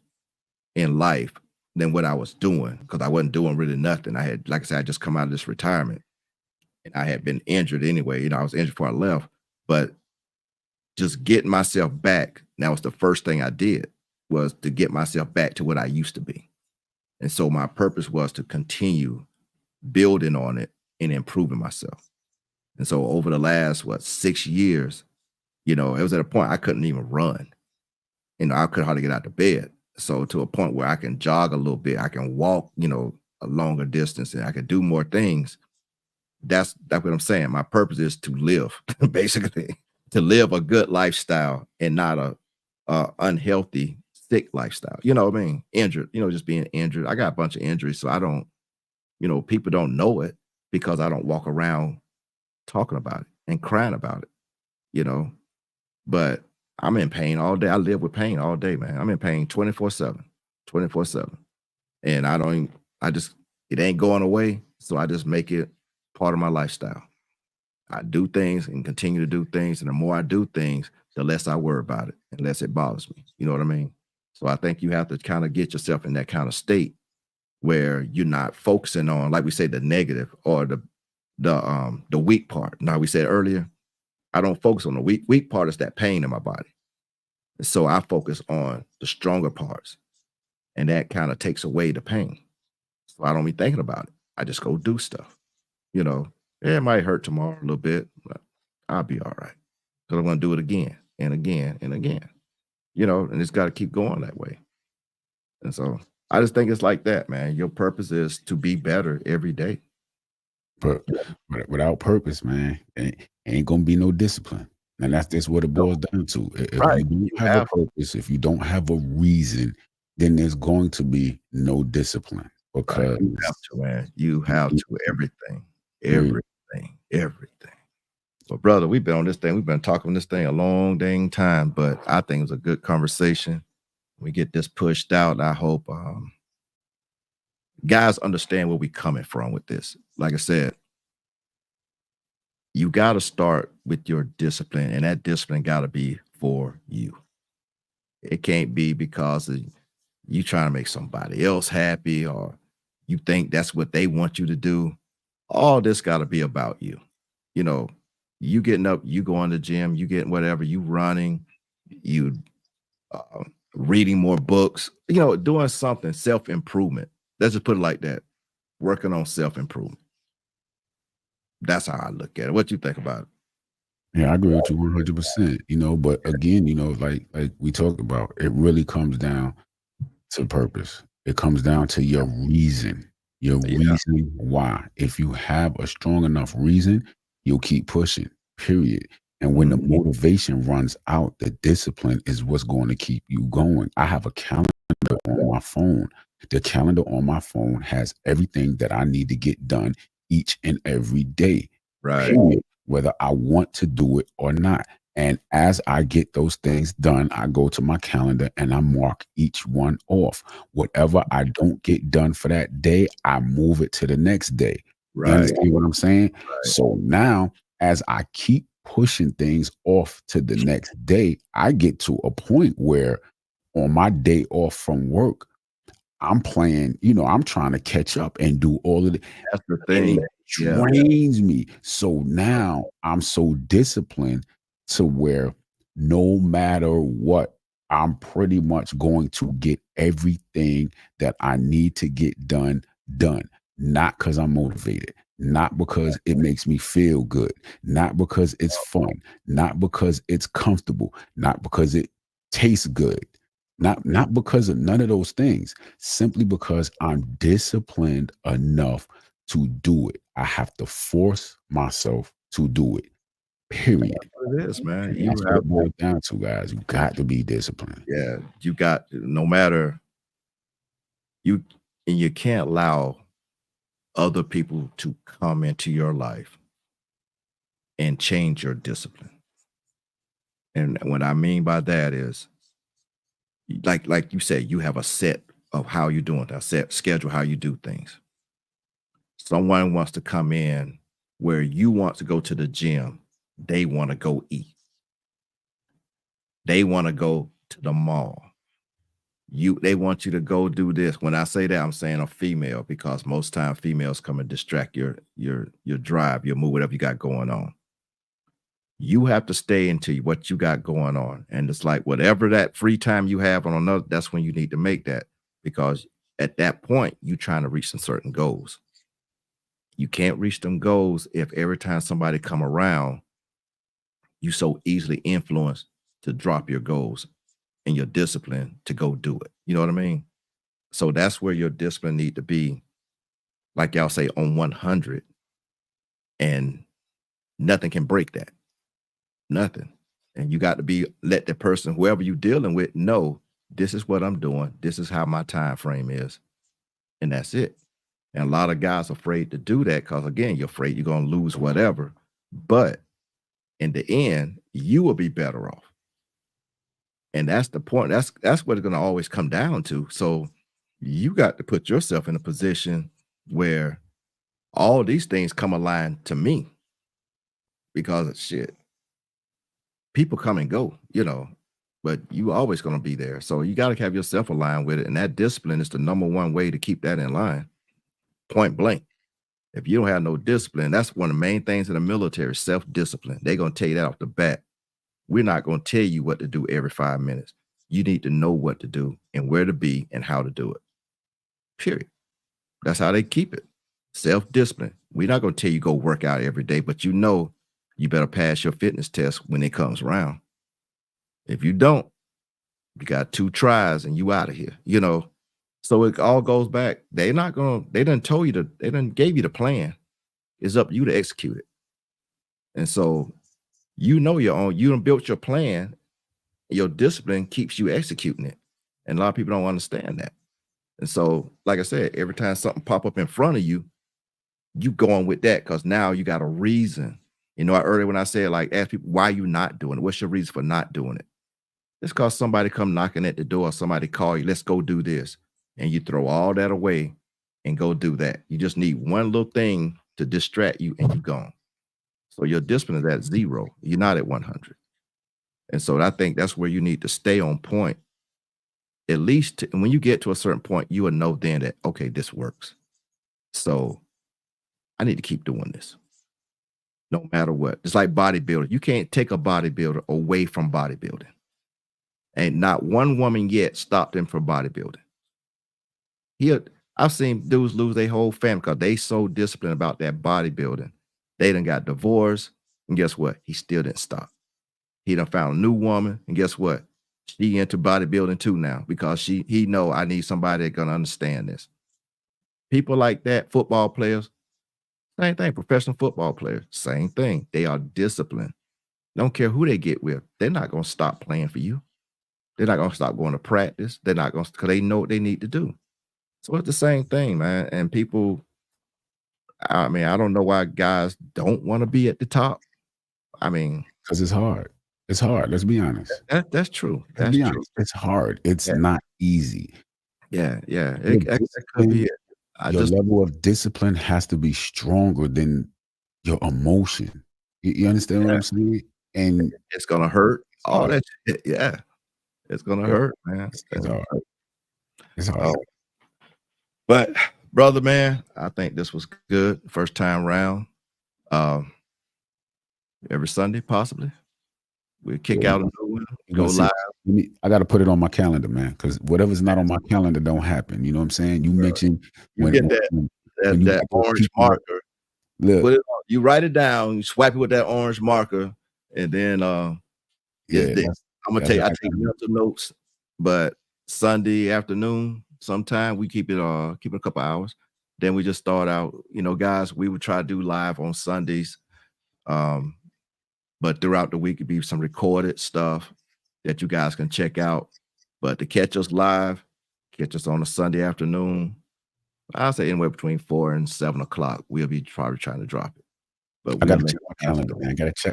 in life than what I was doing because I wasn't doing really nothing. I had, like I said, I just come out of this retirement and I had been injured anyway. I was injured before I left, but just getting myself back. That was the first thing I did was to get myself back to what I used to be. And so my purpose was to continue building on it and improving myself. And so over the last, 6 years, it was at a point I couldn't even run. I could hardly get out of bed. So to a point where I can jog a little bit, I can walk, a longer distance and I can do more things. That's what I'm saying. My purpose is to live, basically, to live a good lifestyle and not a unhealthy, sick lifestyle. You know what I mean? Injured, just being injured. I got a bunch of injuries, so I don't, people don't know it because I don't walk around talking about it and crying about it, you know. But I'm in pain all day. I live with pain all day, man. I'm in pain 24/7, 24/7. And I don't even, I just, it ain't going away. So I just make it part of my lifestyle. I do things and continue to do things. And the more I do things, the less I worry about it, and less it bothers me. You know what I mean? So I think you have to kind of get yourself in that kind of state where you're not focusing on, like we say, the negative or the weak part. Now we said earlier, I don't focus on the weak part is that pain in my body. So I focus on the stronger parts, and that kind of takes away the pain. So I don't be thinking about it. I just go do stuff. You know, yeah, it might hurt tomorrow a little bit, but I'll be all right because I'm going to do it again and again and again. And it's got to keep going that way. And so I just think it's like that, man. Your purpose is to be better every day. But without purpose, man, ain't gonna be no discipline. And that's just what it No, boils down to. If right? you don't You have a have purpose, if you don't have a reason, then there's going to be no discipline right. You have because to, man. You have you to everything, you everything, everything. But brother, we've been on this thing. We've been talking this thing a long dang time, but I think it was a good conversation. We get this pushed out. I hope guys understand where we coming from with this. Like I said, you got to start with your discipline, and that discipline got to be for you. It can't be because of you trying to make somebody else happy or you think that's what they want you to do. All this got to be about you. You know, you getting up, you going to the gym, you getting whatever, you running, you reading more books, doing something self improvement. Let's just put it like that. Working on self improvement. That's how I look at it. What you think about it? Yeah, I agree with you 100%. But again, like we talked about, it really comes down to purpose. It comes down to your Yeah. reason why. If you have a strong enough reason, you'll keep pushing, period. And when the Mhm. motivation runs out, the discipline is what's going to keep you going. I have a calendar on my phone. The calendar on my phone has everything that I need to get done each and every day, Right. period, whether I want to do it or not. And as I get those things done, I go to my calendar and I mark each one off. Whatever I don't get done for that day, I move it to the next day. You Right. understand what I'm saying? Right. So now, as I keep pushing things off to the next day, I get to a point where on my day off from work, I'm trying to catch up and do all of the That's the and it thing. Yeah. drains me. So now I'm so disciplined to where no matter what, I'm pretty much going to get everything that I need to get done. Not because I'm motivated, not because it makes me feel good, not because it's fun, not because it's comfortable, not because it tastes good, not because of none of those things, simply because I'm disciplined enough to do it. I have to force myself to do it. Period. What it is, man. And that's You what have it boils down to, guys. You got to be disciplined. yeah, you got no matter you and you can't allow other people to come into your life and change your discipline. And what I mean by that is like you said, you have a set of how you're doing, a set schedule how you do things. Someone wants to come in where you want to go to the gym, they want to go eat. They want to go to the mall. They want you to go do this. When I say that, I'm saying a female because most time females come and distract your drive, your move, whatever you got going on. You have to stay into what you got going on. And it's like whatever that free time you have on another, that's when you need to make that because at that point, you trying to reach some certain goals. You can't reach them goals if every time somebody come around, you so easily influenced to drop your goals and your discipline to go do it. You know what I mean? So that's where your discipline need to be, like y'all say, on 100, and nothing can break that. Nothing. And you got to be let the person, whoever you dealing with, know this is what I'm doing. This is how my time frame is, and that's it. And a lot of guys are afraid to do that because again, you're afraid you're gonna lose whatever. But in the end, you will be better off. And that's the point. That's what it's gonna always come down to. So you got to put yourself in a position where all these things come aligned to me because of shit. People come and go, but you always gonna be there. So you gotta have yourself aligned with it. And that discipline is the number one way to keep that in line. Point blank. If you don't have no discipline, that's one of the main things in the military, self-discipline. They're gonna tell you that off the bat. We're not gonna tell you what to do every 5 minutes. You need to know what to do and where to be and how to do it. Period. That's how they keep it. Self-discipline. We're not gonna tell you go work out every day, but you better pass your fitness test when it comes around. If you don't, you got 2 tries and you out of here. So it all goes back. They done told you they done gave you the plan. It's up to you to execute it. And so you done built your plan, your discipline keeps you executing it. And a lot of people don't understand that. And so, like I said, every time something pop up in front of you, you going with that because now you got a reason. Earlier when I said like ask people why you not doing it, what's your reason for not doing it? It's cause somebody come knocking at the door, somebody call you, let's go do this. And you throw all that away and go do that. You just need one little thing to distract you and you gone. So your discipline is at 0. You're not at 100. And so I think that's where you need to stay on point. At least when you get to a certain point, you will know then that, okay, this works. So I need to keep doing this no matter what. It's like bodybuilding. You can't take a bodybuilder away from bodybuilding. And not one woman yet stopped him from bodybuilding. He, I've seen dudes lose their whole family because they so disciplined about that bodybuilding. They done got divorced. And guess what? He still didn't stop. He done found a new woman, and guess what? She into bodybuilding too now because he know I need somebody that's gonna understand this. People like that, football players, same thing. Professional football players, same thing. They are disciplined. Don't care who they get with. They're not gonna stop playing for you. They're not gonna stop going to practice. They're not gonna because they know what they need to do. So it's the same thing, man. And people, I mean, I don't know why guys don't want to be at the top. I mean, Because it's hard. It's hard. Let's be honest. that's true. Let's That's be true. honest. It's hard. It's Yeah, not easy. yeah, yeah. Your That could be discipline, it. I your just level of discipline has to be stronger than your emotion. You understand what yeah, I'm saying? And it's gonna hurt. it's All hard. that shit. Yeah, it's gonna Yeah, hurt, man. it's hard. It's Oh, hard. but brother, man, I think this was good. First time round. Um, every Sunday, possibly. We'll kick Yeah, out a new one, you're go gonna see. live. I got to put it on my calendar, man, because whatever's not on my calendar don't happen. You know what I'm saying? You mentioned You get when you that got those orange people up. marker. Look, Put it on. You write it down. You swipe it with that orange marker, and then it's yeah, this. I'm gonna that's take. what I I take got to do. mental notes, but Sunday afternoon, sometime we keep it a couple hours. Then we just start out. You know, guys, we would try to do live on Sundays. Um, but throughout the week, it'd be some recorded stuff that you guys can check out. But to catch us live, catch us on a Sunday afternoon. I'll say anywhere between 4 and 7 o'clock. We'll be probably trying to drop it, but I we'll gotta make check my time for calendar, that. man.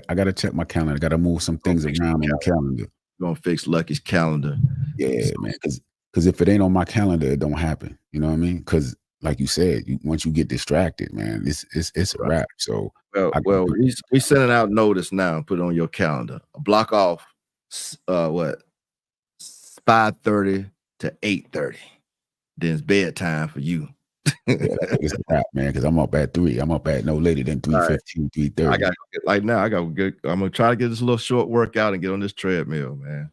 I gotta check my calendar. I gotta move some We're gonna things fix your around on the calendar. calendar. We're gonna fix Lucky's calendar. Yeah, So, man. Because if it ain't on my calendar, it don't happen. You know what I mean? Because like you said, once you get distracted, man, it's a right. wrap. So Well, I gotta well, put we sending out notice now. Put it on your calendar. Block off what 5:30 to 8:30. Then it's bedtime for you. yeah, it's a wrap, man. Because I'm up at 3. I'm up at no later than All right. 3:15, I 3:30. got like now. I got to get. I'm gonna try to get this little short workout and get on this treadmill, man.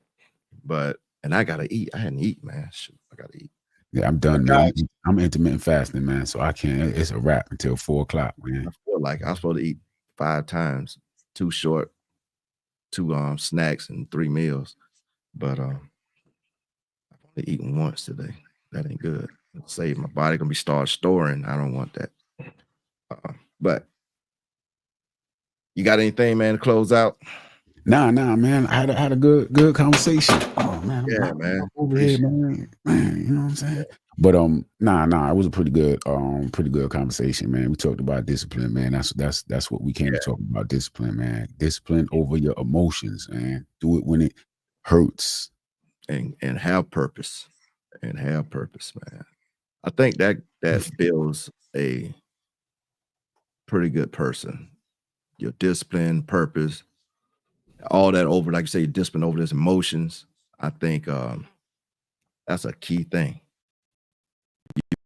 But and I gotta eat. I hadn't eaten, man. Shoot, I gotta eat. Yeah, I'm But done, man. guys, I'm intermittent fasting, man. So I can't. It's a wrap until 4 o'clock, I man. feel like I'm supposed to eat 5 times, two short, two snacks and 3 meals. But I've only eaten once today. That ain't good. Save my body gonna be start storing. I don't want that. But you got anything, man, to close out? Nah, man. I had a good conversation. Oh man, I'm Yeah, knocking man. up over here, Appreciate man. Man, you know what I'm saying? But nah, it was a pretty good conversation, man. We talked about discipline, man. That's what we came to it. talk about. Discipline, man. Discipline over your emotions, man. Do it when it hurts. Yeah. And have purpose. And have purpose, man. I think that builds a pretty good person. Your discipline, purpose, all that over, like you say, discipline over those emotions. I think that's a key thing.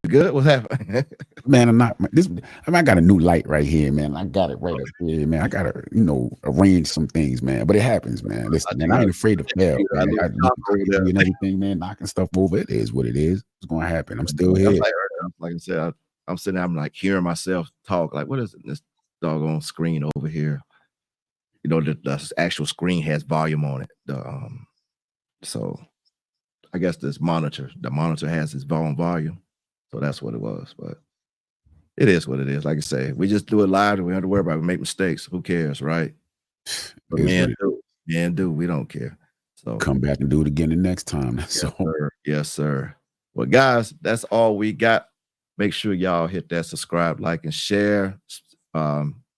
You good? What's happening? Man, I'm not this. I got a new light right here, man. I got it right up here, man. I gotta, arrange some things, man. But it happens, man. I Listen, man, do I have ain't afraid to fail, a man. little I shop looking over there. crazy and everything, man, knocking stuff over. It is what it is. It's gonna happen. I'm still That's here. like I said, I'm sitting there, I'm like hearing myself talk. Like, what is it? This doggone screen over here. You know, the actual screen has volume on it. So I guess the monitor has its own volume. So that's what it was. But it is what it is. Like I say, we just do it live and we don't have to worry about it. We make mistakes. Who cares, right? But It is what it men do. We don't care. So come back and do it again the next time. That's yes, all. sir. Yes, sir. Well, guys, that's all we got. Make sure y'all hit that subscribe, like, and share.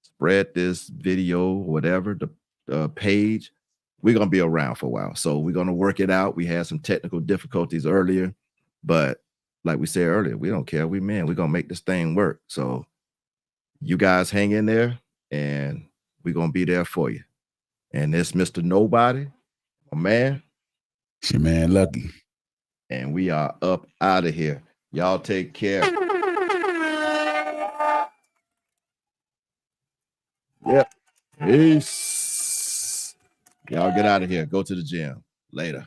Spread this video, whatever, the page. We're gonna be around for a while. So we're gonna work it out. We had some technical difficulties earlier, but like we said earlier, we don't care. We men, we're gonna make this thing work. So you guys hang in there and we're gonna be there for you. And this Mr. Nobody, my man. It's your man Lucky. And we are up out of here. Y'all take care. Yep. Peace. Y'all get out of here. Go to the gym. Later.